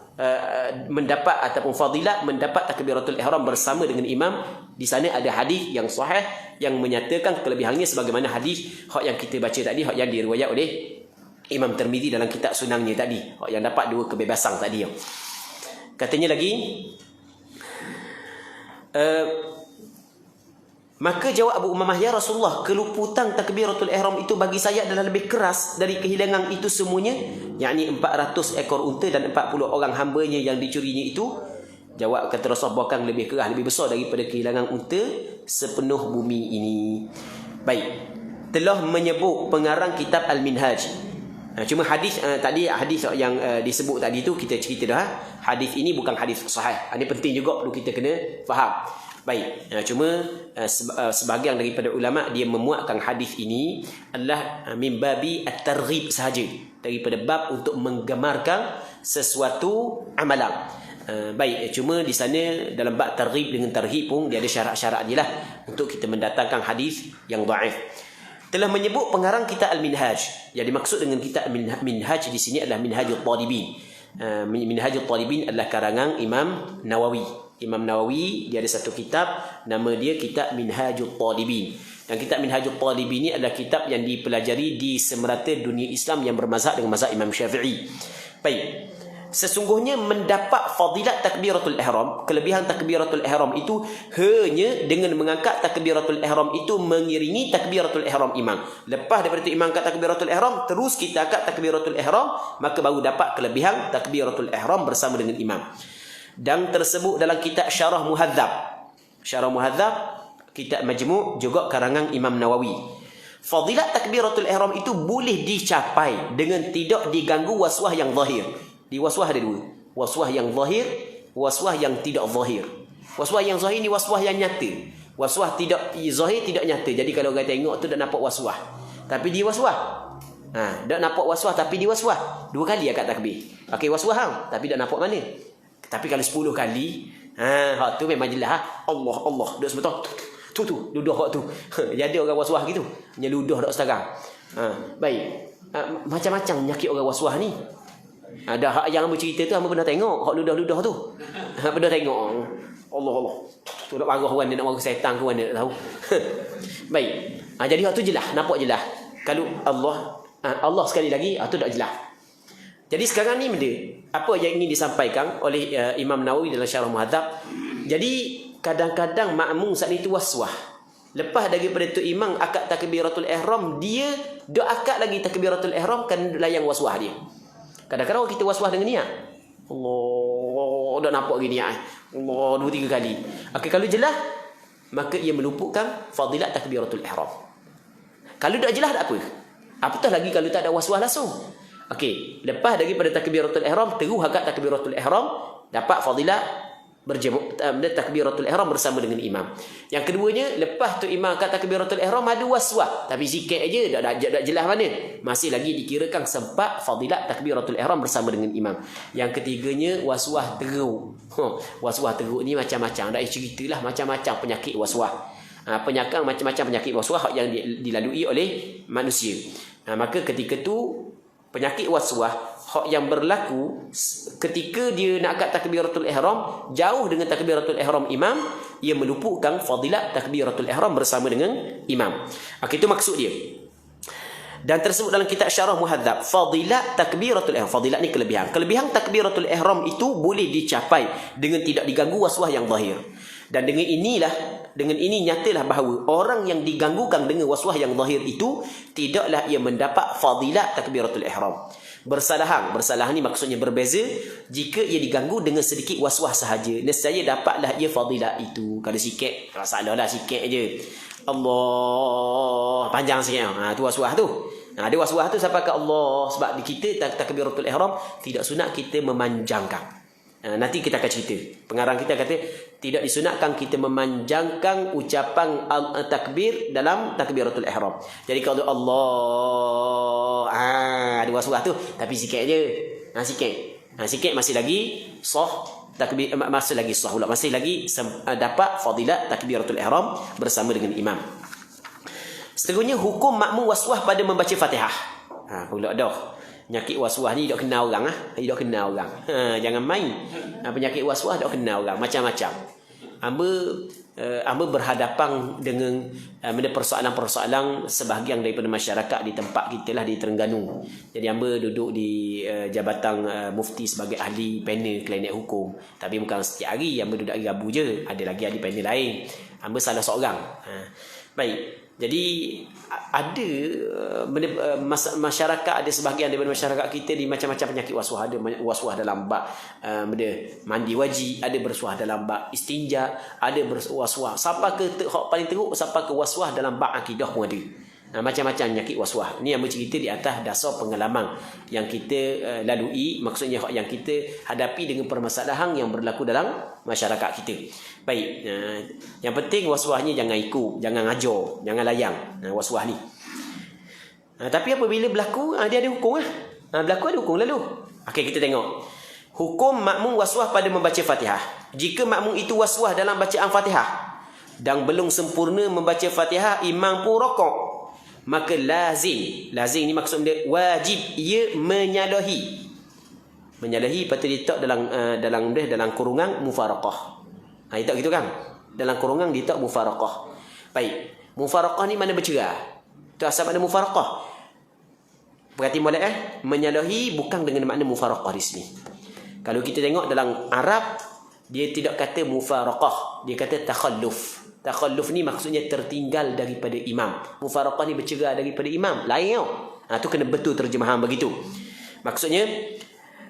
mendapat ataupun fadilat mendapat takbiratul ihram bersama dengan imam. Di sana ada hadis yang sahih yang menyatakan kelebihannya sebagaimana hadis yang kita baca tadi, yang diriwayat oleh Imam Tirmizi dalam kitab sunangnya tadi, yang dapat 2 kebebasan tadi. Katanya lagi, maka jawab Abu Umamah, "Ya Rasulullah, keluputan takbiratul ihram itu bagi saya adalah lebih keras dari kehilangan itu semuanya, yakni 400 ekor unta dan 40 orang hambanya yang dicurinya itu." Jawab kata Rasulullah, bahkan lebih keras, lebih besar daripada kehilangan unta sepenuh bumi ini. Baik. Telah menyebut pengarang kitab Al-Minhaj. Cuma hadis tadi, hadis yang disebut tadi tu kita cerita dah. Hadis ini bukan hadis sahih. Ini penting juga perlu kita kena faham. Baik. Cuma sebahagian daripada ulama dia memuatkan hadis ini adalah min babi at-targhib sahaja, daripada bab untuk menggemarkan sesuatu amalan. Baik, cuma di sana dalam bab targhib dengan tarhib pun dia ada syarat-syarat dia lah untuk kita mendatangkan hadis yang dhaif. Telah menyebut pengarang kitab Al-Minhaj. Yang dimaksud dengan kitab Al-Minhaj di sini adalah Minhajul Talibin. Minhajul Talibin adalah karangan Imam Nawawi. Imam Nawawi dia ada satu kitab, nama dia kitab Minhajul Talibin. Dan kitab Minhajul Talibin ini adalah kitab yang dipelajari di semerata dunia Islam yang bermazhab dengan mazhab Imam Syafi'i. Baik. Sesungguhnya mendapat fadilat takbiratul ihram, kelebihan takbiratul ihram itu hanya dengan mengangkat takbiratul ihram itu mengiringi takbiratul ihram imam. Lepas daripada itu imam angkat takbiratul ihram, terus kita angkat takbiratul ihram, maka baru dapat kelebihan takbiratul ihram bersama dengan imam. Dan tersebut dalam kitab Syarah Muhadzab. Syarah Muhadzab, kitab Majmu' juga karangan Imam Nawawi. Fadilat takbiratul ihram itu boleh dicapai dengan tidak diganggu waswah yang zahir. Di waswah ada dua. Waswah yang zahir, waswah yang tidak zahir. Waswah yang zahir ni waswah yang nyata. Waswah tidak zahir tidak nyata. Jadi kalau orang tengok tu dah nampak waswah. Tapi dia waswah. Dak nampak waswah tapi dia waswah. Dua kali akad takbir. Okey waswah hang, tapi dak nampak mana. Tapi kalau 10 kali, hak tu memang jelas Allah Allah dak sebetul. Tu ludah hak tu. Jadi orang waswah gitu. Nya ludah dak sekarang. Baik. Macam-macam penyakit orang waswah ni. Ada hak yang hamba cerita tu hamba pernah tengok hak ludah-ludah tu. Hamba pernah tengok. Allah Allah. Tu nak marah orang dia nak marah setan ke mana tak tahu. Baik. Jadi hak tu jelas, nampak jelas. Kalau Allah sekali lagi tu tak jelas. Jadi sekarang ni benda apa yang ingin disampaikan oleh Imam Nawawi dalam Syarah Muhadzab. Jadi kadang-kadang makmum saat itu waswah. Lepas daripada tu imam akad takbiratul ihram, dia dak akad lagi takbiratul ihram kan layang waswah dia. Kadang-kadang kita waswah dengan niat. Allah, dah nampak gini niat. Allah 2-3 kali. Okey, kalau jelas maka ia meluputkan fadilat takbiratul ihram. Kalau tak jelas tak apa. Apatah lagi kalau tak ada waswah langsung. Okey, lepas daripada takbiratul ihram terus akad takbiratul ihram dapat fadilat berjemu' takbiratul ihram bersama dengan imam. Yang keduanya, lepas tu imam kat takbiratul ihram ada waswah, tapi sikit aja tak jelas mana. Masih lagi dikirakan sempat fadilat takbiratul ihram bersama dengan imam. Yang ketiganya waswah teruk. Waswah teruk ni macam-macam. Dak ceritalah macam-macam penyakit waswah. Penyakit macam-macam penyakit waswah yang dilalui oleh manusia. Maka ketika tu penyakit waswah hak yang berlaku ketika dia nak akad takbiratul ihram jauh dengan takbiratul ihram imam, ia meluputkan fadilat takbiratul ihram bersama dengan imam. Itu maksud dia. Dan tersebut dalam kitab Syarah Muhadzab, fadilat takbiratul ihram. Fadilat ni kelebihan. Kelebihan takbiratul ihram itu boleh dicapai dengan tidak diganggu waswah yang zahir. Dan dengan ini nyatalah bahawa orang yang diganggukan dengan waswah yang zahir itu tidaklah ia mendapat fadilat takbiratul ihram. Bersalahan ni maksudnya berbeza. Jika ia diganggu dengan sedikit waswah sahaja, nescaya dapatlah ia fadilat itu. Kalau sikit, salahlah sikit aje. Allah panjang sikit. Tu waswah tu. Ada waswah tu sampai ke Allah. Sebab di kita takbiratul ihram tidak sunat kita memanjangkan. Nanti kita akan cerita. Pengarang kita kata tidak disunatkan kita memanjangkan ucapan takbir dalam takbiratul ihram. Jadi kalau Allah ada waswah tu tapi sikit aja. Sikit masih lagi sah takbir, masih lagi sah pula, masih lagi dapat fadilat takbiratul ihram bersama dengan imam. Seterusnya hukum makmum waswah pada membaca Fatihah. Pula dah. Penyakit waswah ni tak kenal orang jangan main. Penyakit waswah tak kenal orang macam-macam. Hamba berhadapan dengan persoalan-persoalan sebahagian daripada masyarakat di tempat kita lah di Terengganu. Jadi hamba duduk di jabatan mufti sebagai ahli panel klinik hukum. Tapi bukan setiap hari hamba duduk hari Rabu je. Ada lagi ahli panel lain. Hamba salah seorang. Baik. Jadi ada masyarakat, ada sebahagian daripada masyarakat kita di macam-macam penyakit waswah. Ada waswah dalam bab mandi wajib, ada berwaswah dalam bab istinja, ada berwaswah sampai ke hak paling teruk sampai ke waswah dalam bab akidah pun ada. Macam-macam penyakit waswah. Ni yang bercerita di atas dasar pengalaman yang kita lalui, maksudnya yang kita hadapi dengan permasalahan yang berlaku dalam masyarakat kita. Baik, yang penting waswahnya jangan ikut, jangan ajar, jangan layang waswah ni. Tapi apabila berlaku, dia ada hukum lah. Berlaku ada hukum lalu. Okey, kita tengok. Hukum makmum waswah pada membaca Fatihah. Jika makmum itu waswah dalam bacaan Fatihah dan belum sempurna membaca Fatihah, imam pun rokok, maka lazim ni maksud dia wajib ia menyalahi patut diletak dalam kurungan mufaraqah. Dia tak gitu kan? Dalam kurungan dia tak mufaraqah. Baik. Mufaraqah ni mana bercerai? Tu asal makna mufaraqah. Berarti molek menyalahi bukan dengan makna mufaraqah di sini. Kalau kita tengok dalam Arab, dia tidak kata mufaraqah, dia kata takhalluf. Takhalluf ni maksudnya tertinggal daripada imam. Mufaraqah ni bercerai daripada imam. Lain tau. Tu kena betul terjemahan begitu. Maksudnya,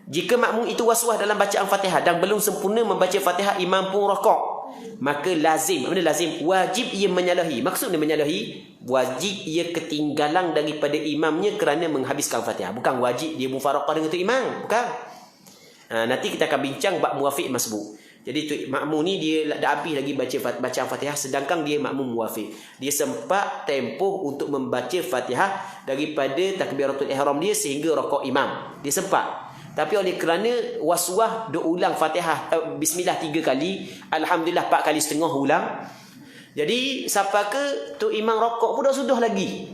jika makmum itu was-was dalam bacaan Fatihah dan belum sempurna membaca Fatihah, imam pun rakaat, maka lazim, apa lazim? Wajib ia menyalahi. Maksudnya menyalahi, wajib ia ketinggalan daripada imamnya kerana menghabiskan Fatihah. Bukan wajib dia mufaraqah dengan tu imam. Bukan. Nanti kita akan bincang bab muwafiq masbuk. Jadi tu makmum ni dia dah habis lagi bacaan Fatihah, sedangkan dia makmum muwafiq. Dia sempat tempoh untuk membaca Fatihah daripada takbiratul ihram dia sehingga rakaat imam. Dia sempat. Tapi oleh kerana was-was duk ulang Fatihah bismillah 3 kali, alhamdulillah 4 kali setengah ulang. Jadi sampai ke tu imam rakaat pun dah sudah lagi.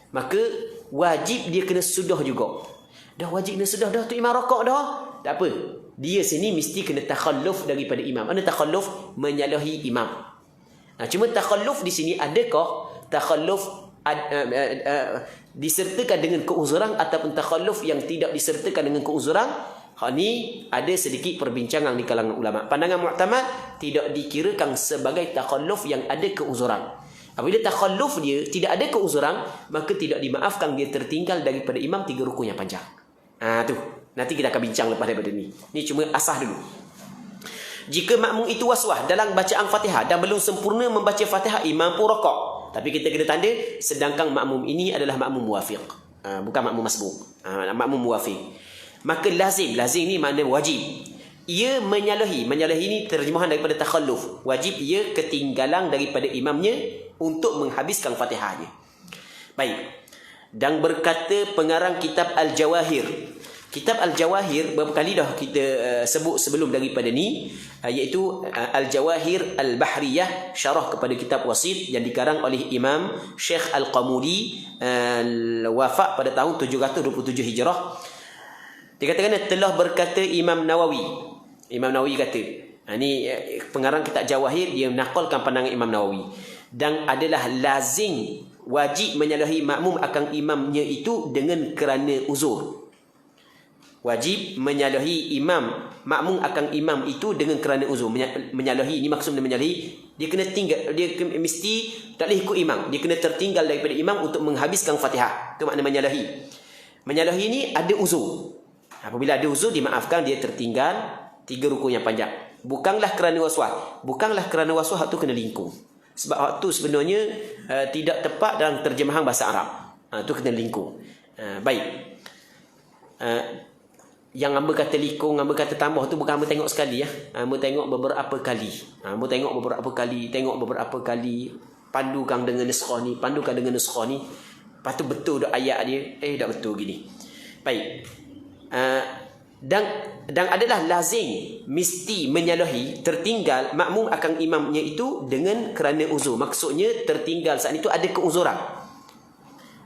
Maka wajib dia kena sudah juga. Dah wajib kena sudah dah tu imam rakaat dah. Tak apa. Dia sini mesti kena takhalluf daripada imam. Mana takhalluf? Menyalahi imam. Cuma takhalluf di sini adakah takhalluf disertakan dengan keuzuran ataupun takhalluf yang tidak disertakan dengan keuzuran? Hal ni ada sedikit perbincangan di kalangan ulama. Pandangan mu'tamad tidak dikirakan sebagai takhalluf yang ada keuzuran. Apabila takhalluf dia tidak ada keuzuran, maka tidak dimaafkan dia tertinggal daripada imam 3 rukun yang panjang. Tu. Nanti kita akan bincang lepas daripada ni. Ni cuma asas dulu. Jika makmum itu was-was dalam bacaan Fatihah dan belum sempurna membaca Fatihah, imam pun rakaat. Tapi kita kena tanda, sedangkan makmum ini adalah makmum muwafiq. Bukan makmum masbuk. Makmum muwafiq. Maka lazim. Lazim ni makna wajib. Ia menyalahi. Menyalahi ni terjemahan daripada takhalluf. Wajib ia ketinggalan daripada imamnya untuk menghabiskan Fatihahnya. Baik. Dan berkata pengarang kitab Al-Jawahir. Kitab Al-Jawahir berapa kali dah kita sebut sebelum daripada ni, iaitu Al-Jawahir Al-Bahriyah, syarah kepada kitab Wasit yang dikarang oleh Imam Syekh Al-Qamudi, wafat pada tahun 727 Hijrah. Dikatakan telah berkata Imam Nawawi. Imam Nawawi kata, ni pengarang kitab Jawahir, dia menakalkan pandangan Imam Nawawi. Dan adalah lazim wajib menyalahi makmum akan imamnya itu dengan kerana uzur. Wajib menyalahi imam, makmum akan imam itu dengan kerana uzur. Menyalahi ni maksudnya menyalahi, dia kena tinggal, dia mesti tak boleh ikut imam, dia kena tertinggal daripada imam untuk menghabiskan Fatihah. Itu makna menyalahi. Menyalahi ni ada uzur. Apabila ada uzur, dimaafkan dia tertinggal 3 rukun yang panjang. Bukanlah kerana was-was. Bukanlah kerana was-was, hak tu kena lingkung. Sebab hak tu sebenarnya tidak tepat dalam terjemahan bahasa Arab. Tu kena lingkung. Baik. Yang hamba kata likung, hamba kata tambah tu bukan hamba tengok sekali ya. Hamba tengok beberapa kali. Hamba tengok beberapa kali, pandukan dengan nuskhah ni, pandukan dengan nuskhah ni. Lepas tu betul dah ayat dia, dah betul gini. Baik. Dan adalah lazim mesti menyalahi, tertinggal makmum akan imamnya itu dengan kerana uzur. Maksudnya tertinggal saat itu ada keuzuran.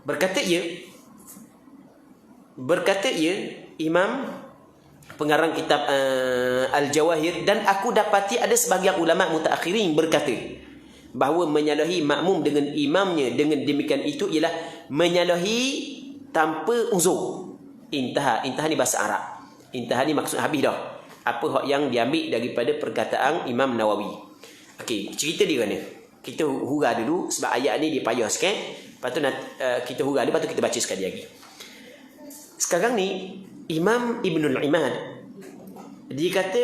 Berkata ia Imam pengarang kitab Al-Jawahir, dan aku dapati ada sebahagian ulama mutaakhirin berkata bahawa menyalahi makmum dengan imamnya dengan demikian itu ialah menyalahi tanpa uzur. Intaha ni bahasa Arab. Intaha ni maksud habis dah. Apa hak yang diambil daripada perkataan Imam Nawawi. Okey, cerita dia mana? Kita hurah dulu sebab ayat ni dia payah sikit. Lepas tu kita hurah dia, lepas tu kita baca sekali lagi. Sekarang ni Imam Ibnul Imad dia kata,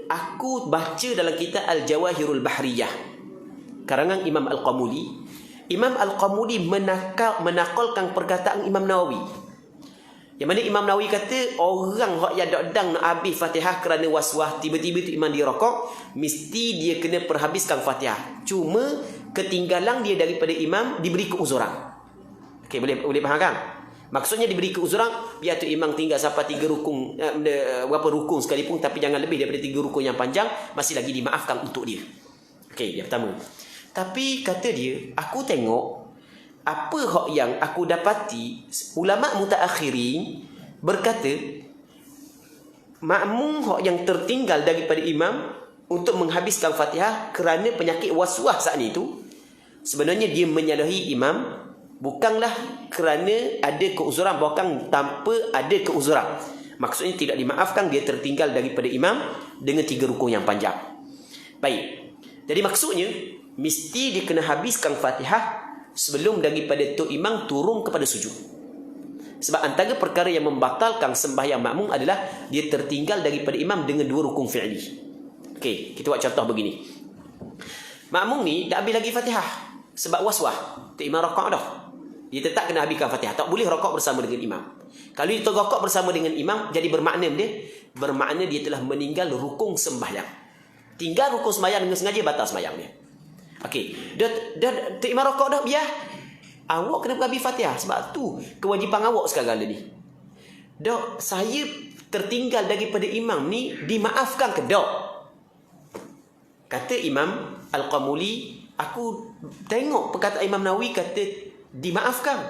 aku baca dalam kitab Al-Jawahirul Bahriyah karangan Imam Al-Qamudi. Imam Al-Qamudi menakalkan perkataan Imam Nawawi, yang mana Imam Nawawi kata orang yang dang nak habis Fatihah kerana was-was, tiba-tiba tu imam dia rakaat, mesti dia kena perhabiskan Fatihah. Cuma ketinggalan dia daripada imam diberi keuzuran. Okey, boleh faham kan? Maksudnya diberi keuzuran, biar tu imam tinggal sampai 3 rukun, berapa rukun sekalipun, tapi jangan lebih daripada 3 rukun yang panjang, masih lagi dimaafkan untuk dia. Okey, yang pertama. Tapi kata dia, aku tengok apa hak yang aku dapati, ulama mutaakhirin berkata makmum hak yang tertinggal daripada imam untuk menghabiskan Fatihah kerana penyakit waswas saat itu, sebenarnya dia menyalahi imam bukanlah kerana ada keuzuran, bukan tanpa ada keuzuran. Maksudnya tidak dimaafkan, dia tertinggal daripada imam dengan 3 rukun yang panjang. Baik. Jadi maksudnya mesti dia kena habiskan Fatihah sebelum daripada tok imam turun kepada sujud. Sebab antara perkara yang membatalkan sembahyang makmum adalah dia tertinggal daripada imam dengan 2 rukun fi'li. Okey, kita buat contoh begini. Makmum ni dah habis lagi Fatihah sebab waswas. Tok imam rakaat dah. Dia tetap kena habiskan Fatihah. Tak boleh rakaat bersama dengan imam. Kalau dia rakaat bersama dengan imam, jadi bermakna dia telah meninggal rukun sembahyang. Tinggal rukun sembahyang dengan sengaja, batal sembahyang dia. Okey, dah tok imam rakaat dah, biar. Awak kena habis Fatihah. Sebab tu kewajipan awak sekarang ni. Dak, saya tertinggal daripada imam ni, dimaafkan ke dak? Kata Imam Al-Qamuli, aku tengok perkataan Imam Nawawi kata dimaafkan.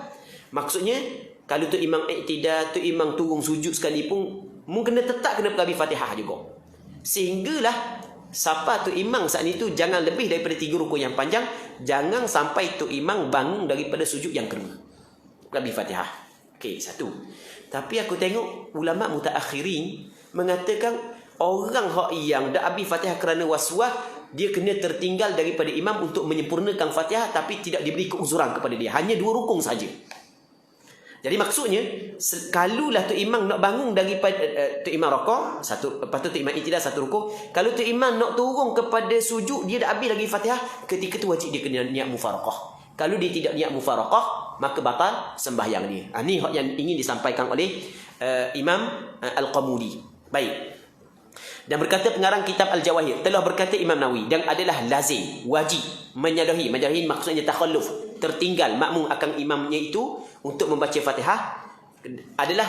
Maksudnya kalau tu imam iktidal, tu imam turun sujud sekalipun, mungkin tetap kena habis Fatihah juga. Sehinggalah siapa tu imam saat itu jangan lebih daripada 3 rukun yang panjang, jangan sampai tu imam bangun daripada sujud yang kedua. Habis Fatihah. Okey, satu. Tapi aku tengok ulama mutaakhirin mengatakan orang yang dah habis Fatihah kerana waswas, dia kena tertinggal daripada imam untuk menyempurnakan Fatihah, tapi tidak diberi keuzuran kepada dia. Hanya 2 rukun saja. Jadi maksudnya, kalulah tu imam nak bangun daripada tu imam rakaat, satu, lepas tu imam iktidal 1 rukun. Kalau tu imam nak turun kepada sujud, dia dah habis lagi Fatihah, ketika tu wajib dia kena niat mufaraqah. Kalau dia tidak niat mufaraqah, maka batal sembahyang dia. Ini yang ingin disampaikan oleh Imam Al-Qamuli. Baik. Dan berkata pengarang kitab Al-Jawahir, telah berkata Imam Nawawi, dan adalah lazim, wajib menyalahi maksudnya takhalluf, tertinggal makmum akan imamnya itu untuk membaca Fatihah adalah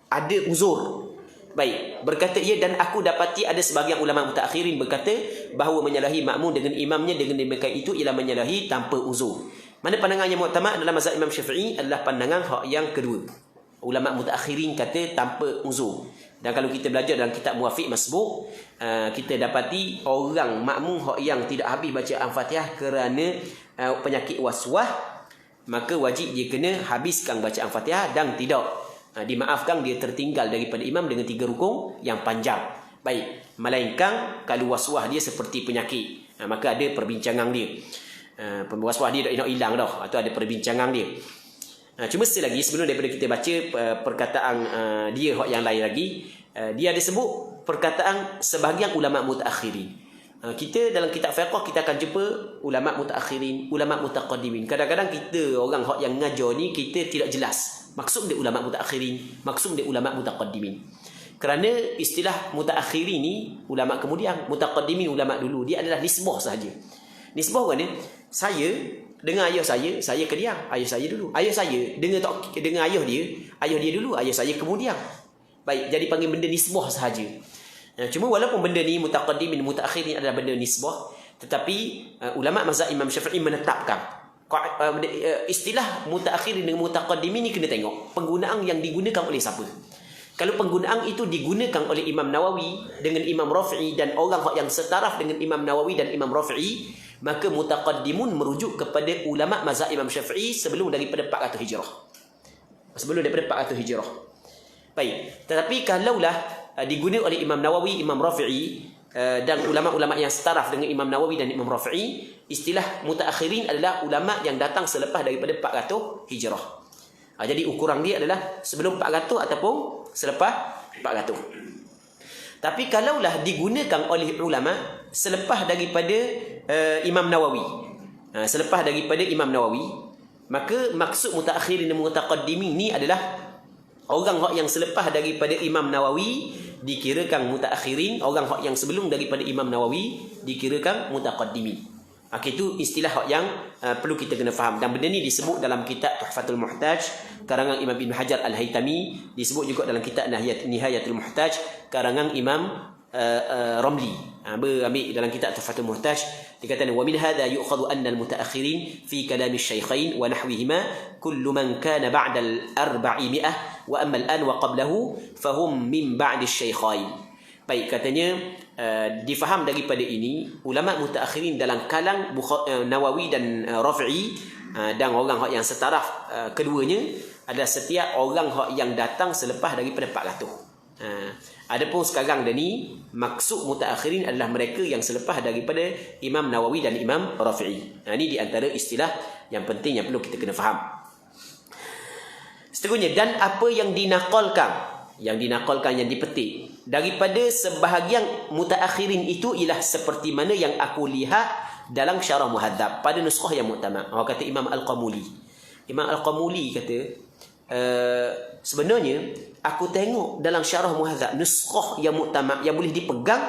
ada uzur. Baik, berkata ia, dan aku dapati ada sebahagian ulama mutaakhirin berkata bahawa menyalahi makmum dengan imamnya dengan demikian itu ialah menyalahi tanpa uzur. Mana pandangan yang muktamad dalam mazhab Imam Syafi'i adalah pandangan hak yang kedua. Ulama mutaakhirin kata tanpa uzur. Dan kalau kita belajar dalam kitab Muwafiq Masbuk, kita dapati orang makmum yang tidak habis baca Al-Fatihah kerana penyakit waswas, maka wajib dia kena habiskan bacaan Fatihah dan tidak dimaafkan dia tertinggal daripada imam dengan 3 rukun yang panjang. Baik, melainkan kalau waswas dia seperti penyakit, maka ada perbincangan dia. Waswas dia nak hilang dah, atau ada perbincangan dia. Cuma sekali lagi sebelum daripada kita baca perkataan dia yang lain lagi, dia ada sebut perkataan sebahagian ulama mutaakhirin. Kita dalam kitab fiqh kita akan jumpa ulama mutaakhirin, ulama mutaqaddimin. Kadang-kadang kita orang yang ngajar ni kita tidak jelas maksud dia ulama mutaakhirin, maksud dia ulama mutaqaddimin. Kerana istilah mutaakhirin ni ulama kemudian, mutaqaddimin ulama dulu, dia adalah nisbah sahaja. Nisbah kan ni, saya dengan ayah saya kemudian, ayah saya dulu. Ayah saya dengan ayah dia dulu, ayah saya kemudian. Baik, jadi panggil benda nisbah sahaja. Cuma walaupun benda ni mutaqaddimin mutaakhirin adalah benda nisbah, tetapi ulama mazhab Imam Syafi'i menetapkan istilah mutaakhirin dengan mutaqaddimin ni kena tengok penggunaan yang digunakan oleh siapa. Kalau penggunaan itu digunakan oleh Imam Nawawi dengan Imam Rafi'i dan orang yang setaraf dengan Imam Nawawi dan Imam Rafi'i, maka mutaqaddimun merujuk kepada ulama mazhab Imam Syafi'i sebelum daripada 400 Hijrah. Sebelum daripada 400 Hijrah. Baik, tetapi kalaulah digunakan oleh Imam Nawawi, Imam Rafi'i dan ulama-ulama yang setaraf dengan Imam Nawawi dan Imam Rafi'i, istilah mutaakhirin adalah ulama yang datang selepas daripada 400 Hijrah. Jadi ukuran dia adalah sebelum 400 ataupun selepas 400. Tapi kalaulah digunakan oleh ulama selepas daripada Imam Nawawi, selepas daripada Imam Nawawi, maka maksud mutaakhirin dan mutaqaddimin ni adalah orang yang selepas daripada Imam Nawawi dikirakan mutaakhirin, orang yang sebelum daripada Imam Nawawi dikirakan mutaqaddimin. Itu istilah yang perlu kita kena faham. Dan benda ni disebut dalam kitab Tuhfatul Muhtaj karangan Imam Ibn Hajar Al-Haytami, disebut juga dalam kitab Nihayatul Muhtaj karangan Imam Ramli. Ambil dalam kitab Tuhfatul Muhtaj, dikatakan wa min hadha yu'khadhu anna al-mutaakhirin fi kalam asy-syaikhain wa nahwihima kullu man kana ba'da al-400 wa amma al-an wa qablahu fahum min ba'di asy-syaikhain. Baik, katanya difaham daripada ini ulama mutaakhirin dalam kalang Nawawi dan Rafi'i dan orang yang setaraf keduanya adalah setiap orang yang datang selepas daripada 400. Adapun sekarang ni maksud mutaakhirin adalah mereka yang selepas daripada Imam Nawawi dan Imam Rafi'i. Ini di antara istilah yang penting yang perlu kita kena faham. Seterusnya, dan apa yang dinakalkan yang dipetik daripada sebahagian mutaakhirin itu ialah seperti mana yang aku lihat dalam Syarah Muhadzab pada nuskhah yang muktamad. Kata Imam Al-Qamuli. Imam Al-Qamuli kata sebenarnya aku tengok dalam Syarah Muhadzab nuskhah yang muktamad yang boleh dipegang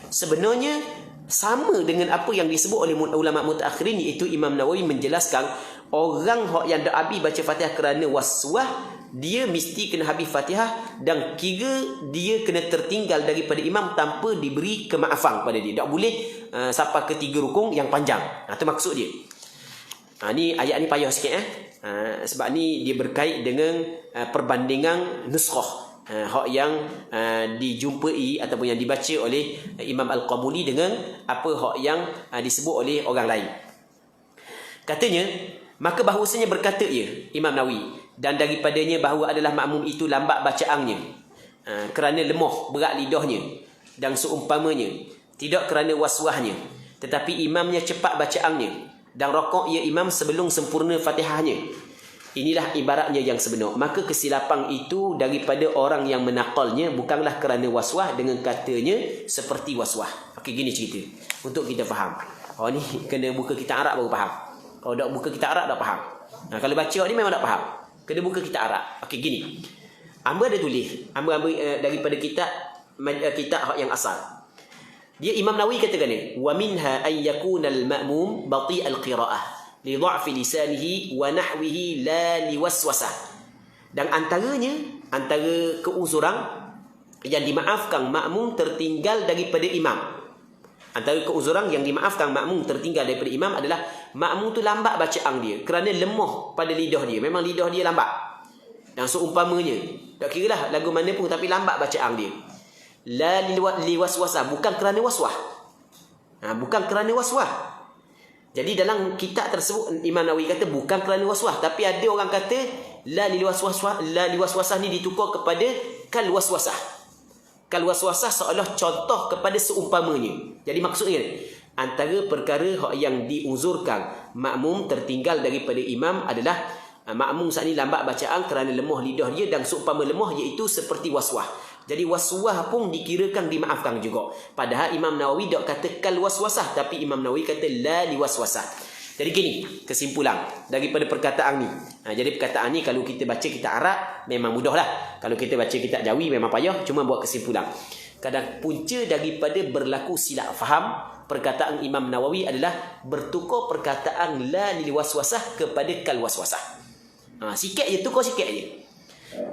sebenarnya sama dengan apa yang disebut oleh ulama mutaakhirin, iaitu Imam Nawawi menjelaskan orang yang dak habis baca Fatihah kerana waswah dia mesti kena habis Fatihah dan kira dia kena tertinggal daripada imam tanpa diberi kemaafan pada dia. Tak boleh sampai ke 3 rukun yang panjang. Itu maksud dia. Ni ayat ni payah sikit sebab ni dia berkait dengan perbandingan nuskhah yang dijumpai ataupun yang dibaca oleh Imam Al-Qamuli dengan apa yang disebut oleh orang lain. Katanya, maka bahawasanya berkata Imam Nawawi, dan daripadanya bahawa adalah makmum itu lambat bacaannya kerana lemah berat lidahnya dan seumpamanya, tidak kerana waswahnya, tetapi imamnya cepat bacaannya dan rakaat imam sebelum sempurna Fatihahnya. Inilah ibaratnya yang sebenar. Maka kesilapan itu daripada orang yang menakalnya bukanlah kerana waswah dengan katanya seperti waswah. Okey, gini cerita untuk kita faham. Ni kena buka kitab Arab baru faham. Kalau tak buka kitab Arab tak faham. Kalau baca ni memang tak faham. Kena buka kitab Arab. Okey, gini. Amba ada tulis. Amba daripada kitab yang asal. Dia Imam Nawawi katakan ni, wa minha ay yakuna al-ma'mum bati' al-qira'ah li dha'fi lisanihi wa nahwihi la liwaswasah. Dan antara keuzuran yang dimaafkan makmum tertinggal daripada imam. Antara keuzuran yang dimaafkan makmum tertinggal daripada imam adalah makmum tu lambat bacaan dia kerana lemah pada lidah dia. Memang lidah dia lambat. Dan seumpamanya, tak kira lah lagu mana pun tapi lambat bacaan dia. La liwaswasah, bukan kerana waswah. Bukan kerana waswah. Jadi dalam kitab tersebut Imam Nawawi kata bukan kerana waswah, tapi ada orang kata la liwaswasah ni ditukar kepada kal waswasah. Kal waswasah seolah contoh kepada seumpamanya. Jadi maksudnya antara perkara yang diuzurkan makmum tertinggal daripada imam adalah makmum saat ni lambat bacaan kerana lemah lidah dia dan seumpama lemah iaitu seperti waswah. Jadi waswah pun dikirakan dimaafkan juga. Padahal Imam Nawawi tak kata kal waswasah, tapi Imam Nawawi kata la liwaswasah. Jadi gini kesimpulan daripada perkataan ni. Jadi perkataan ni kalau kita baca kitab Arab memang mudahlah. Kalau kita baca kitab Jawi memang payah. Cuma buat kesimpulan. Kadang punca daripada berlaku silap faham perkataan Imam Nawawi adalah bertukar perkataan la liwaswasah kepada kal waswasah. Sikit je, tukar sikit je.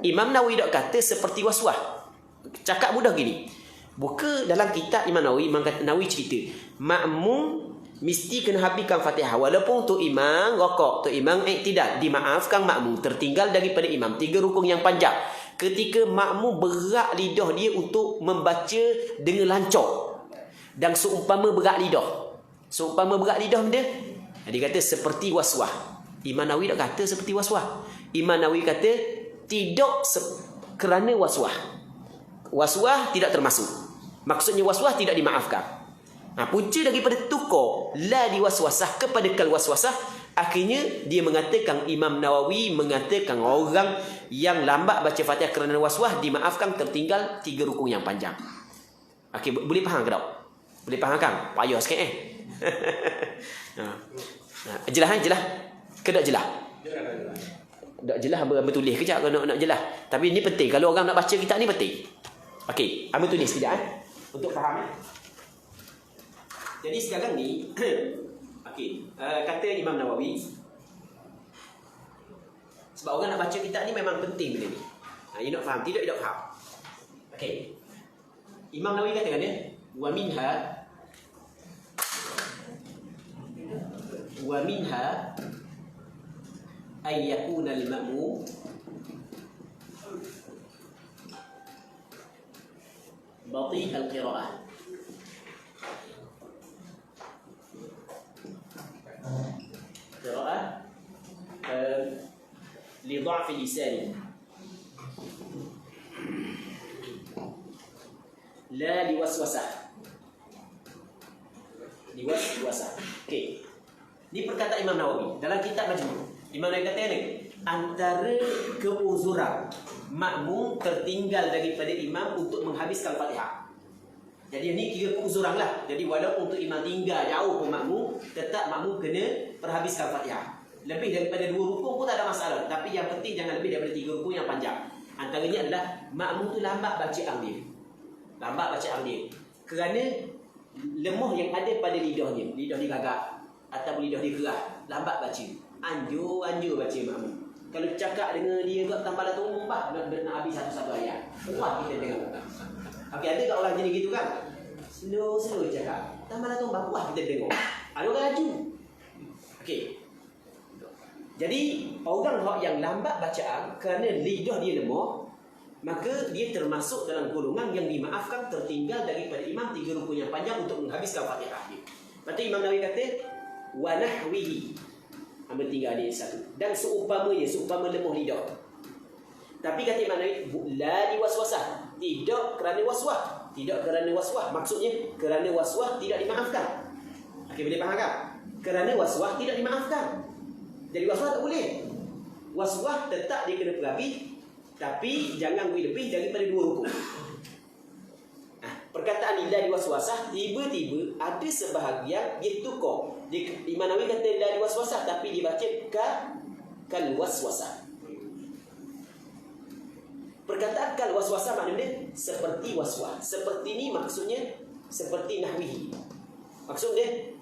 Imam Nawawi tak kata seperti waswah. Cakap mudah gini. Buka dalam kitab Imam Nawawi, Imam Nawawi cerita makmum mesti kena habiskan Fatihah walaupun tu imam rakaat, tu imam iktidal, dimaafkan makmum tertinggal daripada imam 3 rukun yang panjang. Ketika makmum berat lidah dia untuk membaca dengan lancar dan seumpama berat lidah. Seumpama berat lidah dia kata seperti waswah. Imam Nawawi tak kata seperti waswah. Imam Nawawi kata tidak kerana waswah. Waswah tidak termasuk. Maksudnya waswah tidak dimaafkan. Punca daripada tukar la diwaswasah kepada kal waswasah, akhirnya dia mengatakan, Imam Nawawi mengatakan orang yang lambat baca Fatihah kerana waswah dimaafkan tertinggal 3 rukun yang panjang. Okey, boleh faham ke tak? Boleh faham kan? Payah sikit jelas jelas. Ke tak jelas? Tak jelas hamba tulis kejap kalau nak jelas. Tapi ni penting, kalau orang nak baca kitab ni penting. Okey, hamba tulis kejap untuk faham Jadi sekarang ni okey, kata Imam Nawawi, sebab orang nak baca kitab ni memang penting benda ni. You nak faham, tidak faham. Okey. Imam Nawawi katakan wa minha ay yakuna al-ma'mum bati' al-qira'ah. lidha'fi lisani. La liwaswasah. Liwaswasah. Okey. Ini perkataan Imam Nawawi dalam kitab Majmu'. Imam Nawawi kata ni, antara keuzuran makmum tertinggal daripada imam untuk menghabiskan Fatihah. Jadi ini kira keuzuran lah. Jadi walaupun untuk imam tinggal jauh pun makmum, tetap makmum kena perhabiskan Fatihah. Lebih daripada 2 rukun pun tak ada masalah. Tapi yang penting jangan lebih daripada 3 rukun yang panjang. Antaranya adalah makmum tu lambat bacaan dia. Lambat bacaan dia. Kerana lemah yang ada pada lidahnya. Lidah dia gagak ataupun lidah dia keras. Lambat baca. Anjur baca makmum. Kalau cakap dengan dia kat tambah tu mumpah nak habis satu-satu ayat. Puas kita tengok. Okey, ada tak orang jenis gitu kan? Slow cakap. Tambah tu puas kita tengok. Ada orang laju. Okey. Jadi orang yang lambat bacaan kerana lidah dia lemah, maka dia termasuk dalam golongan yang dimaafkan tertinggal daripada imam 3 rukun yang panjang untuk menghabiskan Fatihah dia. Lepas tu Imam Nawawi kata wa nahwihi. Ambil tinggal dia satu. Dan seumpama lemah lidah. Tapi kata Imam Nawawi la diwaswasah. Tidak kerana waswah. Tidak kerana waswah. Maksudnya kerana waswah tidak dimaafkan. Okey, boleh faham tak? Kerana waswah tidak dimaafkan. Jadi waswah tak boleh. Waswah tetap dia kena perhabis. Tapi jangan lebih daripada 2 rukun. Perkataan la diwaswasah, tiba-tiba ada sebahagian dia tukar. Imam Nawawi kata la diwaswasah, tapi dibaca kal waswasah. Perkataan kal waswasah maknanya seperti waswah. Seperti ni maksudnya seperti nahwihi. Maksudnya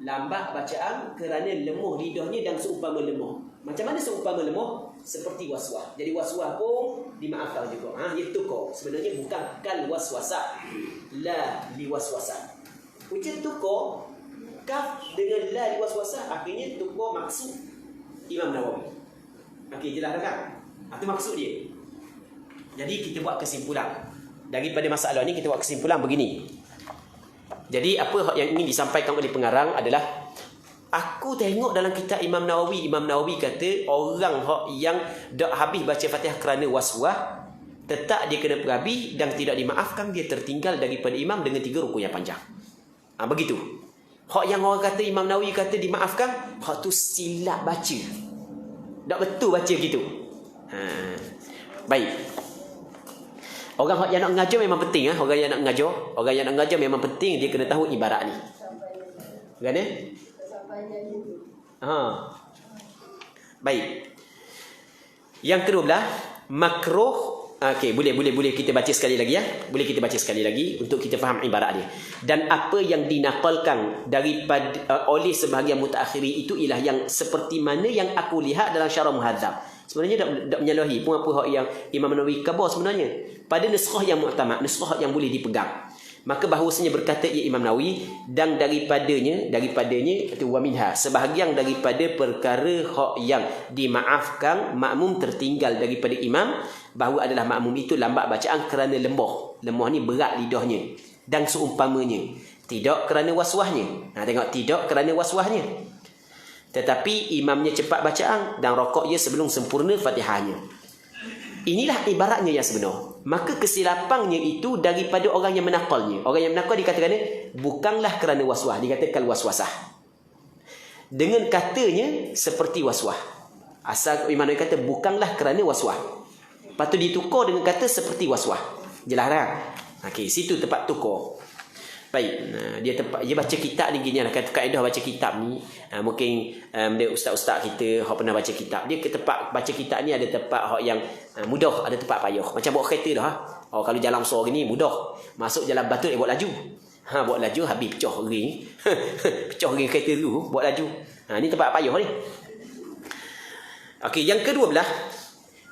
lambat bacaan kerana lemah lidahnya dan seumpama lemah. Macam mana seumpama lemah? Seperti waswah. Jadi waswah pun dimaafkan juga. Dia tukar. Sebenarnya bukan kal waswasah, la liwaswasah. Ujian tukar kaf dengan la liwaswasah, akhirnya tukar maksud Imam Nawawi. Okey, jelas kan? Itu maksud dia. Jadi kita buat kesimpulan. Daripada masalah ni kita buat kesimpulan begini. Jadi apa yang ingin disampaikan oleh pengarang adalah, aku tengok dalam kitab Imam Nawawi kata orang yang dak habis baca Fatihah kerana waswah, tetap dia kena perhabis dan tidak dimaafkan, dia tertinggal daripada imam dengan 3 rukun yang panjang. Begitu. Hak yang orang kata Imam Nawawi kata dimaafkan, hak tu silap baca. Tak betul baca gitu. Baik. Orang yang nak mengajar memang penting. Orang yang nak mengajar memang penting dia kena tahu ibarat ni. Kan? Baik. Yang kedua belah makruh. Okey, boleh kita baca sekali lagi ya. Boleh kita baca sekali lagi untuk kita faham ibarat dia. Dan apa yang dinakalkan daripada oleh sebahagian mutaakhirin itu ialah yang seperti mana yang aku lihat dalam Syarah Muhadzab. Sebenarnya tak menyalahi pun apa yang Imam Nawawi khabar sebenarnya. Pada nuskhah yang mu'tamad, nuskhah yang boleh dipegang. Maka bahawasanya berkata ia Imam Nawawi, dan daripadanya itu wa minha, sebahagian daripada perkara hak yang dimaafkan makmum tertinggal daripada imam, bahawa adalah makmum itu lambat bacaan kerana lemah ni berat lidahnya dan seumpamanya, tidak kerana waswahnya. Tengok, tidak kerana waswahnya, tetapi imamnya cepat bacaan dan rokok ia sebelum sempurna Fatihahnya. Inilah ibaratnya yang sebenar. Maka kesilapannya itu daripada orang yang menakalnya. Orang yang menakal dikatakan bukanlah kerana waswah, dikatakan waswasah. Dengan katanya seperti waswah. Asal Imam Nawawi kata bukanlah kerana waswah. Lepas tu ditukar dengan kata seperti waswah. Jelas tak? Okey, situ tempat tukar. Baik, dia baca kitab ni gini lah. Kaedah baca kitab ni, mungkin dia ustaz-ustaz kita hak pernah baca kitab, dia ke tempat baca kitab ni ada tempat hak yang mudah, ada tempat payah. Macam bawa kereta dah. Kalau jalan besar gini mudah. Masuk jalan batu buat laju. Buat laju habis pecah ring. Pecah ring kereta dulu, buat laju. Ni tempat payah ni. Okey, yang kedua belah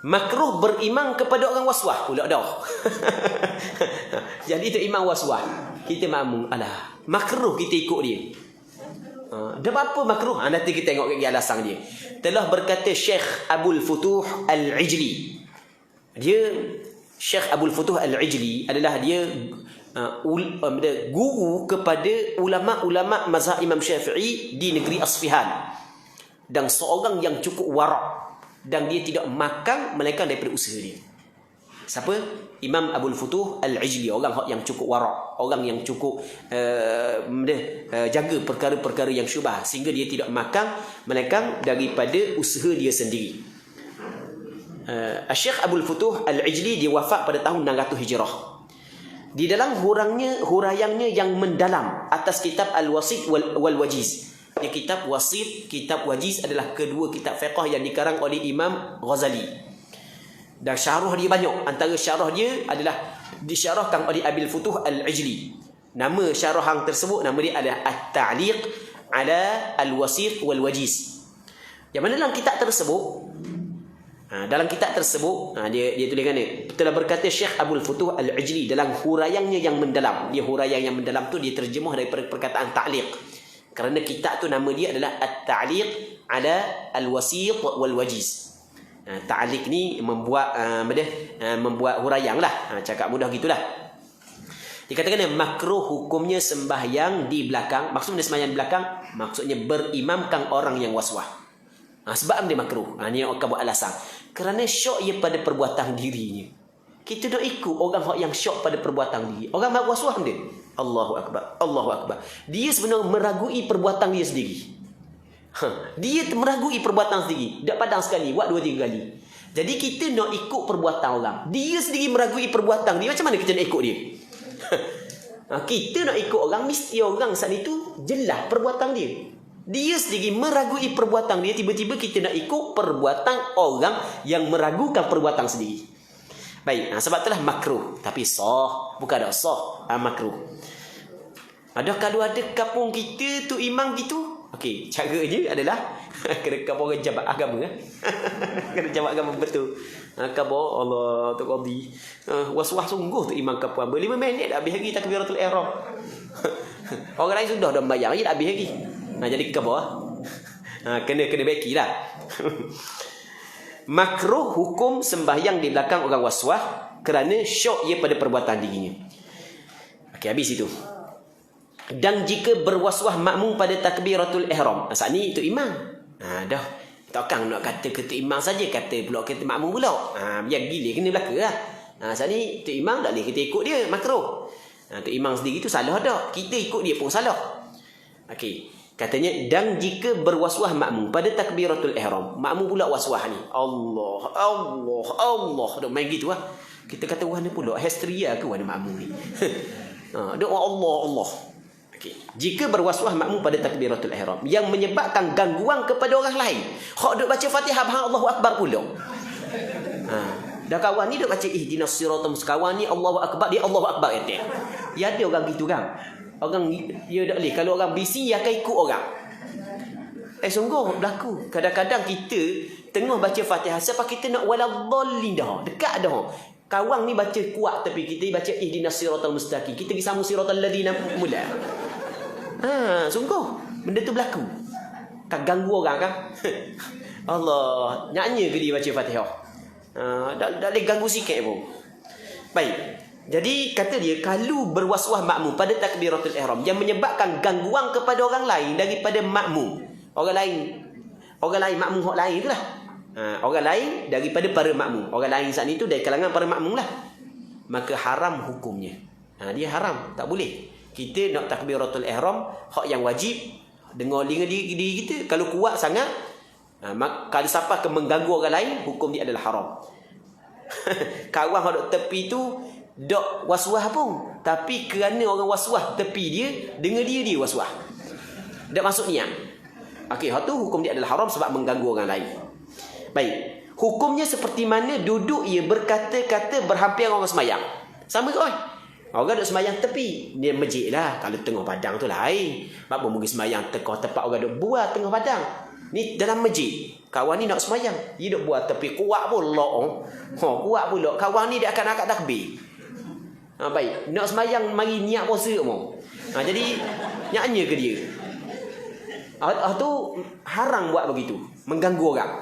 makruh berimam kepada orang waswah pula dah. Jadi itu imam waswah, kita makmum, alah makruh kita ikut dia. Dia apa makruh? Nanti kita tengok lagi alasan dia. Telah berkata Syekh Abul Futuh Al-Ijli. Syekh Abul Futuh Al-Ijli adalah dia guru kepada ulama-ulama mazhab Imam Syafi'i di negeri Asfihan, dan seorang yang cukup warak dan dia tidak makan melainkan daripada usaha dia. Siapa? Imam Abul Futuh Al-Ijli, orang yang cukup warak, orang yang cukup jaga perkara-perkara yang syubhat sehingga dia tidak makan melainkan daripada usaha dia sendiri. Syekh Abul Futuh Al-Ijli dia wafat pada tahun 600 Hijrah. Di dalam huraiannya yang mendalam atas kitab Al-Wasit wal Wajiz. Dia kitab Wasit, kitab Wajiz adalah kedua kitab fiqh yang dikarang oleh Imam Ghazali. Dan syarah dia banyak. Antara syarah dia adalah disyarahkan oleh Abil Futuh Al-Ijli. Nama syarah hang tersebut, nama dia adalah At-Ta'liq ala Al-Wasit wal Wajiz. Yang mana dalam kitab tersebut, dia tuliskan ni, telah berkata Syekh Abul Futuh Al-Ijli dalam huraiannya yang mendalam. Dia huraian yang mendalam tu dia terjemah daripada perkataan ta'liq. Kerana kitab tu nama dia adalah At-Ta'liq ala Al-Wasit wal Wajiz. Ta'liq ni membuat huraian lah. Cakap mudah gitulah. Dikatakan makruh hukumnya sembahyang di belakang. Maksudnya sembahyang di belakang, maksudnya berimamkan orang yang waswas. Sebab dia makruh. Ni akan buat alasan. Kerana syok ia pada perbuatan dirinya. Kita dah ikut orang yang syok pada perbuatan diri. Orang yang waswas dia. Allahu Akbar. Allahu Akbar. Dia sebenarnya meragui perbuatan dia sendiri. Dia meragui perbuatan sendiri. Dak padang sekali, buat 2-3 kali. Jadi kita nak ikut perbuatan orang. Dia sendiri meragui perbuatan dia. Macam mana kita nak ikut dia? Kita nak ikut orang, mesti orang saat itu jelas perbuatan dia. Dia sendiri meragui perbuatan dia. Tiba-tiba kita nak ikut perbuatan orang yang meragukan perbuatan sendiri. Baik, sebab itulah makruh. Tapi sah, bukan ada sah, makruh. Kalau ada kampung kita tu imam gitu, okey, caranya adalah kena kampung orang jabat agama. Kena jabat agama betul. Kabar Allah tu qadi. Was-was sungguh tu imam kampung. 5 minit dah habis lagi takbiratul ihram. Orang lain sudah dah bayar lagi dah habis lagi. Jadi kabar. Kena bakilah. Makruh hukum sembahyang di belakang orang waswas kerana syok ia pada perbuatan dirinya. Okey, habis itu. Dan jika berwaswas makmum pada takbiratul ihram. Saat ni itu imam. Dah. Takkan nak kata ke tu imam saja, kata pula kita makmum pula. Biar gila kena belaka lah. Saat ni tu imam tak boleh kita ikut dia, makruh. Tu imam sendiri tu salah dah. Kita ikut dia pun salah. Okey. Katanya, dan jika berwaswas makmum pada takbiratul ihram, makmum pula waswas ni. Allah. Dok main gitu lah. Kita kata wah ni pula hysteria ke wah makmum ni. Dok Allah. Okay. Jika berwaswas makmum pada takbiratul ihram yang menyebabkan gangguan kepada orang lain, hak duk baca Fatihah bahang Allahu Akbar pula. Dah kawan ni duk baca ihdinas siratal mustaqim, kawan ni Allahu Akbar, dia Allahu Akbar kata. Ya ada orang gitu kan. Orang dia tak boleh, kalau orang bisi dia akan ikut orang. Sungguh berlaku. Kadang-kadang kita tengah baca Fatihah siapa kita nak waladhdallin dah, dekat dah. Kawan ni baca kuat tapi kita baca ihdinas siratal mustaqim. Kita pergi sambung siratal ladzina mula. Sungguh benda tu berlaku. Kan ganggu orang kan? Allah, nyanyi ke dia baca Fatihah? Tak boleh ganggu sikit pun. Baik. Jadi kata dia kalau berwaswas makmum pada takbiratul ihram yang menyebabkan gangguan kepada orang lain daripada makmum. Orang lain makmum hak lain itulah. Orang lain daripada para makmum. Orang lain saat itu dari kalangan para makmum lah. Maka haram hukumnya. Dia haram, tak boleh. Kita nak takbiratul ihram, hak yang wajib dengar diri kita. Kalau kuat sangat, kalau siapa akan mengganggu orang lain, hukum dia adalah haram. Kawan hak duk tepi tu dok waswas pun, tapi kerana orang waswas tepi dia, dengar dia waswas. Dak masuk niat. Okey, hak tu hukum dia adalah haram sebab mengganggu orang lain. Baik. Hukumnya seperti mana duduk ia berkata-kata berhampiran orang semayang. Sama ke orang? Orang duduk semayang tepi. Dia masjid lah. Kalau tengah padang tu lain. Apa mungkin semayang tempat orang duduk buat tengah padang. Ni dalam masjid. Kawan ni nak semayang. Dia duduk buat tepi. Kuat pula. Kuat pula. Kawan ni dia akan angkat takbir. Baik. Nak semayang mari niat puasa mu. Jadi nyanyi ke dia. Tu haram buat begitu. Mengganggu orang.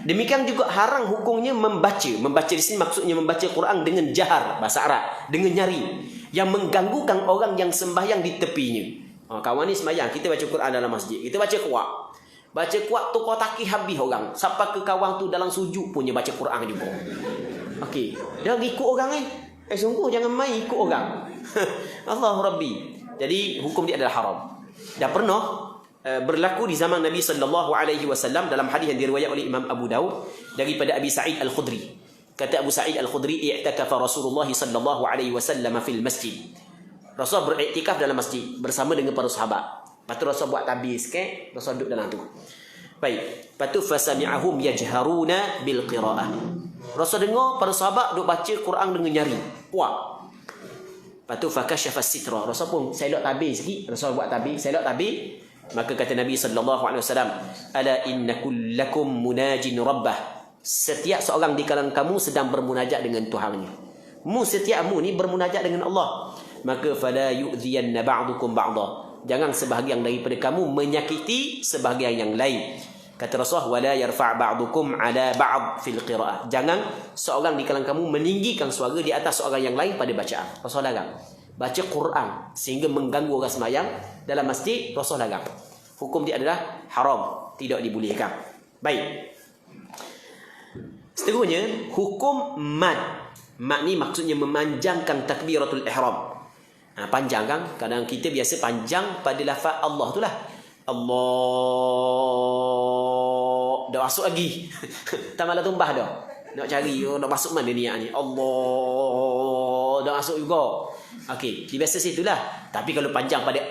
Demikian juga haram hukumnya membaca. Membaca di sini maksudnya membaca Quran dengan jahar, bahasa Arab, dengan nyari, yang mengganggukan orang yang sembahyang di tepinya. Kawan ni sembahyang, kita baca Quran dalam masjid, kita baca kuat. Baca kuat tu kau taki habis orang. Sampai ke kawan tu dalam sujud punya baca Quran juga. Okey, dia ikut orang sungguh jangan main ikut orang. Allah Rabbi. Jadi hukum dia adalah haram. Dah pernah berlaku di zaman Nabi sallallahu alaihi wasallam dalam hadis yang diriwayatkan oleh Imam Abu Daud daripada Abi Sa'id Al-Khudri. Kata Abu Sa'id Al-Khudri, i'takafa Rasulullah sallallahu alaihi wasallam fil masjid. Rasul beriktikaf dalam masjid bersama dengan para sahabat. Lepas tu Rasul buat tabir sikit, Rasul duduk dalam tu. Baik, lepas tu fasami'ahum yajharuna bil qira'ah. Rasul dengar para sahabat duk baca Quran dengan nyari. Kuat. Lepas tu fakashafa sitra. Rasul pun selok tabir sikit, Rasul buat tabir, selok tabir. Maka kata Nabi sallallahu alaihi wasallam, ala inna kullakum munajin rabbah. Setiap seorang di kalangan kamu sedang bermunajat dengan Tuhannya. Setiapmu ni bermunajat dengan Allah. Maka fala yu'dhiyanna ba'dukum ba'dha. Jangan sebahagian daripada kamu menyakiti sebahagian yang lain. Kata Rasulullah, wala yarfa' ba'dukum 'ala ba'd fil qira'ah. Jangan seorang di kalangan kamu meninggikan suara di atas seorang yang lain pada bacaan. Rasul larang. Baca Quran sehingga mengganggu orang sembahyang dalam masjid, Rasul larang. Hukum dia adalah haram, tidak dibolehkan. Baik. Seterusnya, hukum mad. Mad ni maksudnya memanjangkan takbiratul ihram. Panjang kan? Kadang kita biasa panjang pada lafaz Allah tu lah. Allah. Dah masuk lagi. Tak malah tumbah dah. Nak cari, nak masuk mana niat ni? Allah. Dah masuk juga. Okey, biasa situlah. Tapi kalau panjang pada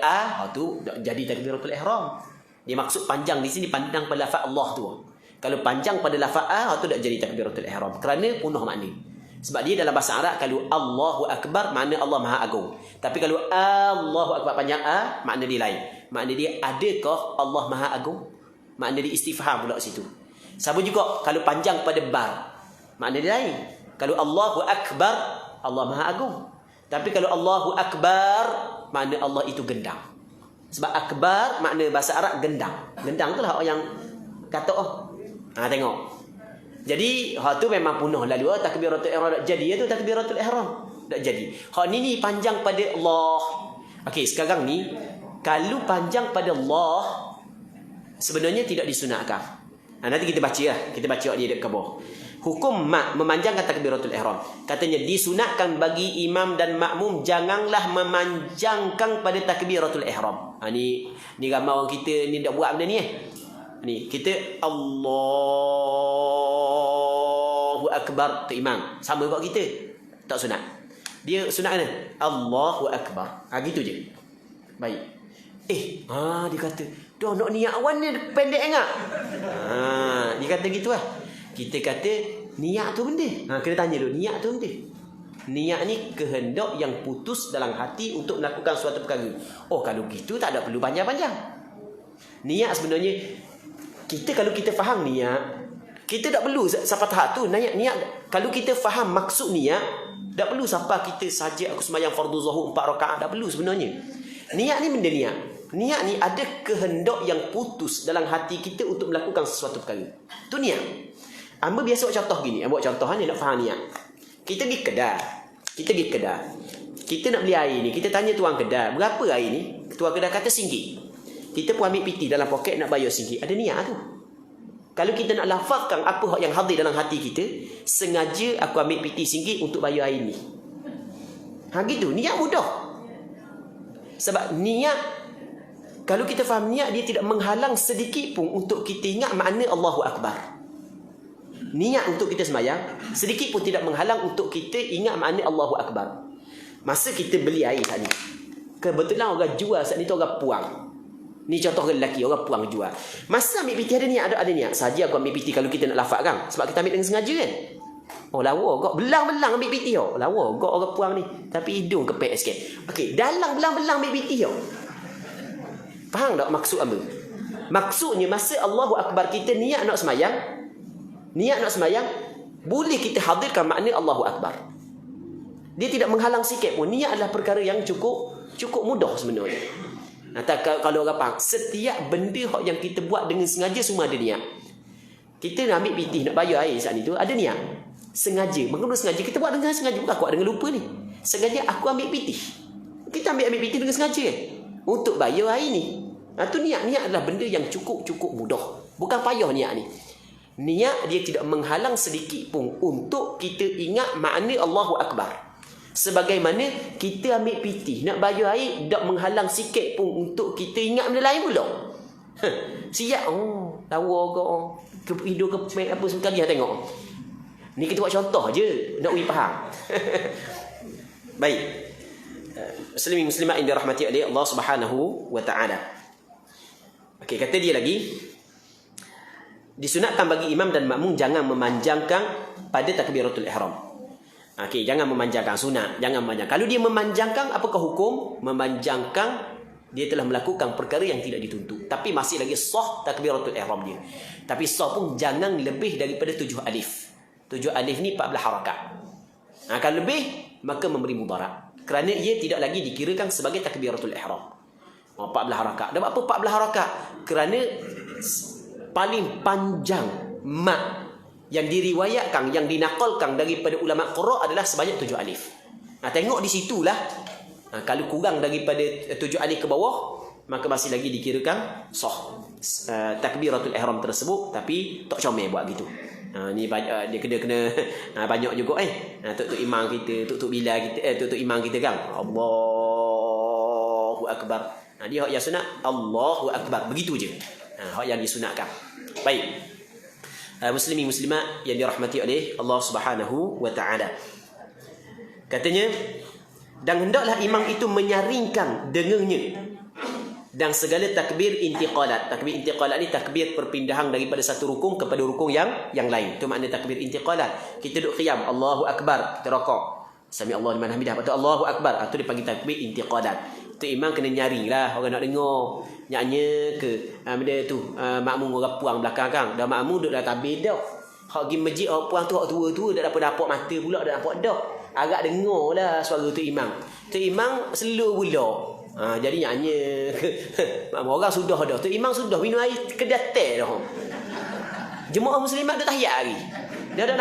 tu jadi takbiratul ihram. Dia maksud panjang di sini panjang pada lafaz Allah tu. Kalau panjang pada lafaz tu tak jadi takbiratul ihram. Kerana penuh makna. Sebab dia dalam bahasa Arab kalau Allahu Akbar makna Allah Maha Agung. Tapi kalau Allahu Akbar panjang makna dia lain. Makna dia adakah Allah Maha Agung? Makna dia istifham pula situ. Sama juga kalau panjang pada bar. Makna dia lain. Kalau Allahu Akbar Allah Maha Agung. Tapi kalau Allahu Akbar makna Allah itu gendang. Sebab akbar makna bahasa Arab gendang. Gendang tu lah orang yang kata tengok. Jadi hak tu memang punah lalu takbiratul ihram tak jadi tu takbiratul ihram tak jadi. Hak ni panjang pada Allah. Okey, sekarang ni kalau panjang pada Allah sebenarnya tidak disunatkan. Nanti kita baca lah. Kita baca dia dekat bawah. Hukum memanjangkan takbiratul ihram. Katanya disunatkan bagi imam dan makmum janganlah memanjangkan pada takbiratul ihram. Ni ramai orang kita ni tak buat benda ni Ni kita Allahu Akbar tu imam. Sama buat kita. Tak sunat. Dia sunat mana? Allahu Akbar. Gitu je. Baik. Dia kata, dah nak niat awan ni pendek enggak? Dia kata gitu lah. Kita kata niat tu benda. Kena tanya dulu, niat tu benda. Niat ni kehendak yang putus dalam hati untuk melakukan suatu perkara. Kalau gitu tak ada perlu panjang-panjang. Niat sebenarnya kalau kita faham niat, kita tak perlu sampai tahap tu niat. Kalau kita faham maksud niat, tak perlu sampai kita saja aku sembahyang fardu zuhur 4 rakaat, tak perlu sebenarnya. Niat ni benda niat. Niat ni ada kehendak yang putus dalam hati kita untuk melakukan sesuatu perkara. Tu niat. Hamba biasa buat contoh gini. Buat contoh ni nak faham niat. Kita pergi kedai. Kita nak beli air ni. Kita tanya tuan kedai, berapa air ni? Tuan kedai kata RM1. Kita pun ambil piti dalam poket nak bayar RM1. Ada niat tu. Kalau kita nak lafazkan apa yang hadir dalam hati kita, sengaja aku ambil piti RM1 untuk bayar air ni. Gitu. Niat mudah. Sebab niat, kalau kita faham niat, dia tidak menghalang sedikit pun untuk kita ingat makna Allahu Akbar. Niat untuk kita sembahyang sedikit pun tidak menghalang untuk kita ingat makna Allahu Akbar. Masa kita beli air tadi, kebetulan orang jual saat ni tu orang puang. Ni contoh orang lelaki, orang puang jual. Masa ambil piti ada niat, ada niat. Saja aku ambil piti kalau kita nak lafaz kan. Sebab kita ambil dengan sengaja kan. Lawa kau belang-belang ambil piti kau. Lawa kau orang puang ni. Tapi hidung kepek sikit. Okey, dalam belang-belang ambil piti kau. Faham tak maksud apa? Maksudnya masa Allahu Akbar kita niat nak sembahyang, boleh kita hadirkan makna Allahu Akbar. Dia tidak menghalang sikit pun. Niat adalah perkara yang cukup mudah sebenarnya. Kalau orang faham, setiap benda yang kita buat dengan sengaja semua ada niat. Kita nak ambil piti, nak bayar air saat itu, ada niat. Sengaja. Bagaimana sengaja? Kita buat dengan sengaja. Bukan aku buat dengan lupa ni. Sengaja aku ambil piti. Kita ambil piti dengan sengaja. Untuk bayar air ni. Tu niat adalah benda yang cukup mudah. Bukan payah niat ni. Niat dia tidak menghalang sedikit pun untuk kita ingat makna Allahu Akbar. Sebagaimana kita ambil pitih nak bayar air, tak menghalang sikit pun untuk kita ingat benda lain pula. Siap, tahu ke hidup ke apa sekali tengok. Ni kita buat contoh je nak uji faham. Baik. Muslimin muslimat yang dirahmati oleh Allah Subhanahu wa taala. Okey, kata dia lagi, disunatkan bagi imam dan makmum jangan memanjangkan pada takbiratul ihram. Okey, jangan memanjangkan, sunat, jangan memanjangkan. Kalau dia memanjangkan, apakah hukum? Memanjangkan dia telah melakukan perkara yang tidak dituntut. Tapi masih lagi sah takbiratul ihram dia. Tapi sah pun jangan lebih daripada 7 alif. 7 alif ni 14 harakat. Kalau lebih, maka memberi mudarat. Kerana ia tidak lagi dikirakan sebagai takbiratul ihram. 14 harakat. Dan apa 14 harakat? Kerana paling panjang mat yang diriwayatkan, yang dinakalkan daripada ulama qura adalah sebanyak 7 alif. Tengok di situlah. Kalau kurang daripada 7 alif ke bawah, maka masih lagi dikirakan sah takbiratul ihram tersebut. Tapi tak comel buat gitu. Ni dia kena banyak juga tok imam kita, tok bila kita, tok imam kita kan, Allahu Akbar. Dia hak yang sunat Allahu Akbar, begitu je. Hak yang disunatkan. Baik. Muslimin muslimat yang dirahmati oleh Allah Subhanahu wa taala. Katanya, dan hendaklah imam itu menyaringkan dengannya dan segala takbir intiqalat. Takbir intiqalat ni takbir perpindahan daripada satu rukun kepada rukun yang lain. Itu makna takbir intiqalat. Kita duduk qiyam, Allahu Akbar, kita rakaat. Sami Allahu liman hamidah, lepas tu Allahu Akbar. Itu dipanggil takbir intiqalat. Tu imam kena nyaring lah, orang nak dengar. Nyanyi ke benda tu, makmum orang puang belakang kan. Dah makmum duduk dalam tabir dah. Hak pergi masjid, orang puang tu, hak tua-tua dah dapat mata pula, dah dapat dah. Agak dengar lah suara tu imam. Tu imam slow pula. Jadi nyanyi orang sudah dah. Tu imam sudah minum air kedatai dah. Jemaah muslimat dah tahiyat lagi. Dia dah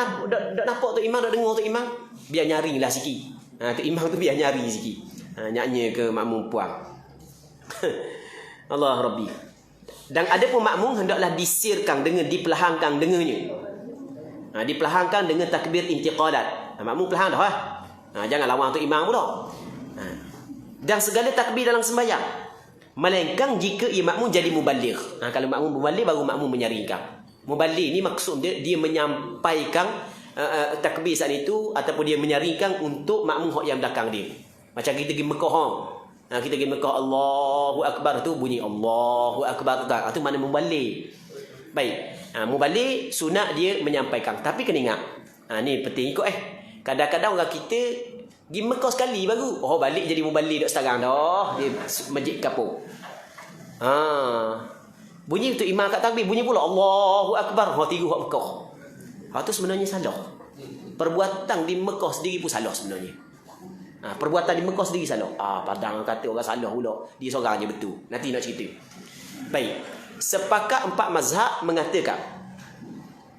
nampak tu imam, dah dengar tu imam. Biar nyaring lah sikit. Tu imam tu biar nyari sikit. Nyanyi ke makmum puang. Allah Rabbi. Dan ada pun makmum hendaklah disirkan dengan diperlahankan dengannya. Diperlahankan dengan takbir intiqalat. Makmum perlahan dah. Jangan lawan tu imam pula. Dan segala takbir dalam sembahyang, melainkan jika ia makmum jadi mubaligh. Kalau makmum mubaligh, baru makmum menyaringkan. Mubaligh ni maksud dia menyampaikan takbir saat itu, ataupun dia menyaringkan untuk makmum yang belakang dia. Macam kita pergi Mekah, kita pergi Mekah, Allahu Akbar tu bunyi Allahu Akbar tu. Itu mana mubaligh. Baik. Mubaligh sunat dia menyampaikan, tapi kena ingat. Ni penting ikut kadang-kadang orang kita pergi Mekah sekali baru balik jadi mubaligh dak sekarang dah dia masjid kapur. Bunyi tu imam kat takbir, bunyi pula Allahu Akbar, tiru hak Mekah. Tu sebenarnya salah. Perbuatan di Mekah sendiri pun salah sebenarnya. Perbuatan di Mekah sendiri salah. Padang kata orang salah pula, dia seorang je betul. Nanti nak cerita. Baik. Sepakat 4 mazhab mengatakan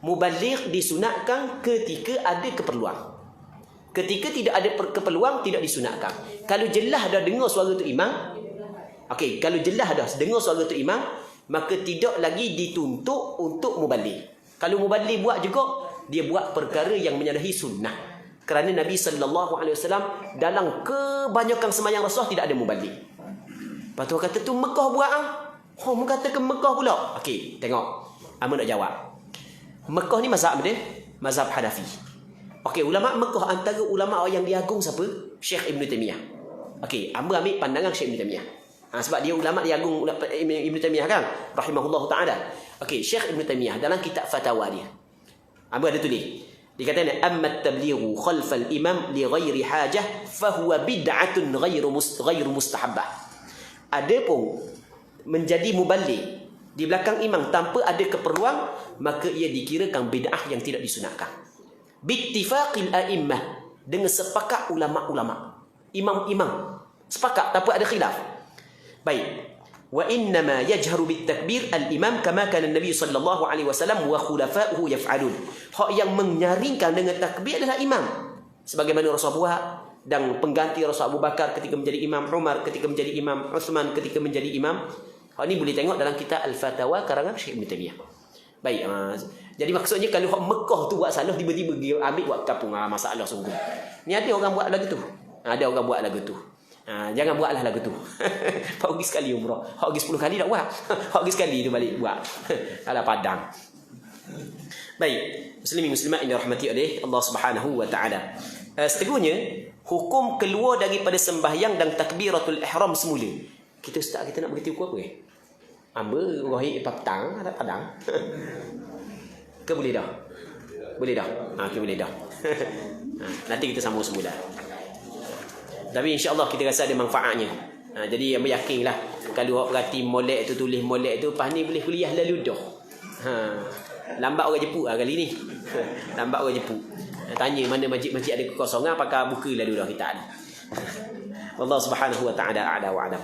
mubaligh disunatkan ketika ada keperluan. Ketika tidak ada keperluan, tidak disunatkan. Kalau jelas dah dengar suara tu imam, kalau jelas dah dengar suara tu imam, maka tidak lagi dituntut untuk mubaligh. Kalau mubaligh buat juga, dia buat perkara yang menyalahi sunnah. Kerana Nabi SAW dalam kebanyakan sembahyang Rasulullah tidak ada mubaligh. Lepas tu kata tu Mekah buat mu kata ke Mekah pula. Tengok. Amu nak jawab. Mekah ni mazhab dia, mazhab Hanafi. Ulama Mekah, antara ulama yang diagung siapa? Syekh Ibn Taymiyah. Amba ambil pandangan Syekh Ibn Taymiyah. Sebab dia ulama diagung Ibn Taymiyah kan, rahimahullah taala. Syekh Ibn Taymiyah dalam kitab fatwa dia, amba ada tulis. Dia kata amma at-tablighu khalf al-imam li ghairi hajah fa huwa bid'atun ghairu mustahabbah. Adapun menjadi mubaligh di belakang imam tanpa ada keperluan, maka ia dikirakan bid'ah yang tidak disunatkan. Bittifaqil a'immah, dengan sepakat ulama-ulama, imam-imam sepakat tanpa ada khilaf. Baik. Wa innama yajharu bitakbir al-imam kama kana Nabi sallallahu alaihi wasallam wa khulafa'uhu yaf'alun. Hak yang menyaringkan dengan takbir adalah imam, sebagaimana Rasul buat, dan pengganti Rasul Abu Bakar ketika menjadi imam, Umar ketika menjadi imam, Uthman ketika menjadi imam, Hak ni boleh tengok dalam kitab Al-Fatawa karangan Syekh Ibn Taimiyah. Baik, jadi maksudnya kalau hak Mekah tu buat salah tiba-tiba dia ambil buat kapung, masalah sungguh. Ni ada orang buat lagu tu. Ada orang buat lagu tu. Jangan buatlah lagu tu. Hak pergi sekali umrah. Hak pergi 10 kali tak buat. Hak pergi sekali tu balik buat. Alah padang. Baik, muslimin muslimat yang dirahmati oleh Allah Subhanahu wa taala. Seterusnya, hukum keluar daripada sembahyang dan takbiratul ihram semula. Kita ustaz kita nak berhenti hukum apa ke? Rohik petang ada padang. Ke boleh dah? Boleh dah. Okay, boleh dah. Nanti kita sambung semula. Tapi insya-Allah kita rasa ada manfaatnya. Jadi ambil yakinlah kalau awak perhati molek tu tulis molek tu lepas ni boleh kuliah lalu dah. Lambat orang jepuk kali ni. Lambat orang jepuk. Tanya mana masjid-masjid ada kekosongan apakah buka lalu dah kita ada. Allah Subhanahu wa taala a'la wa a'lam.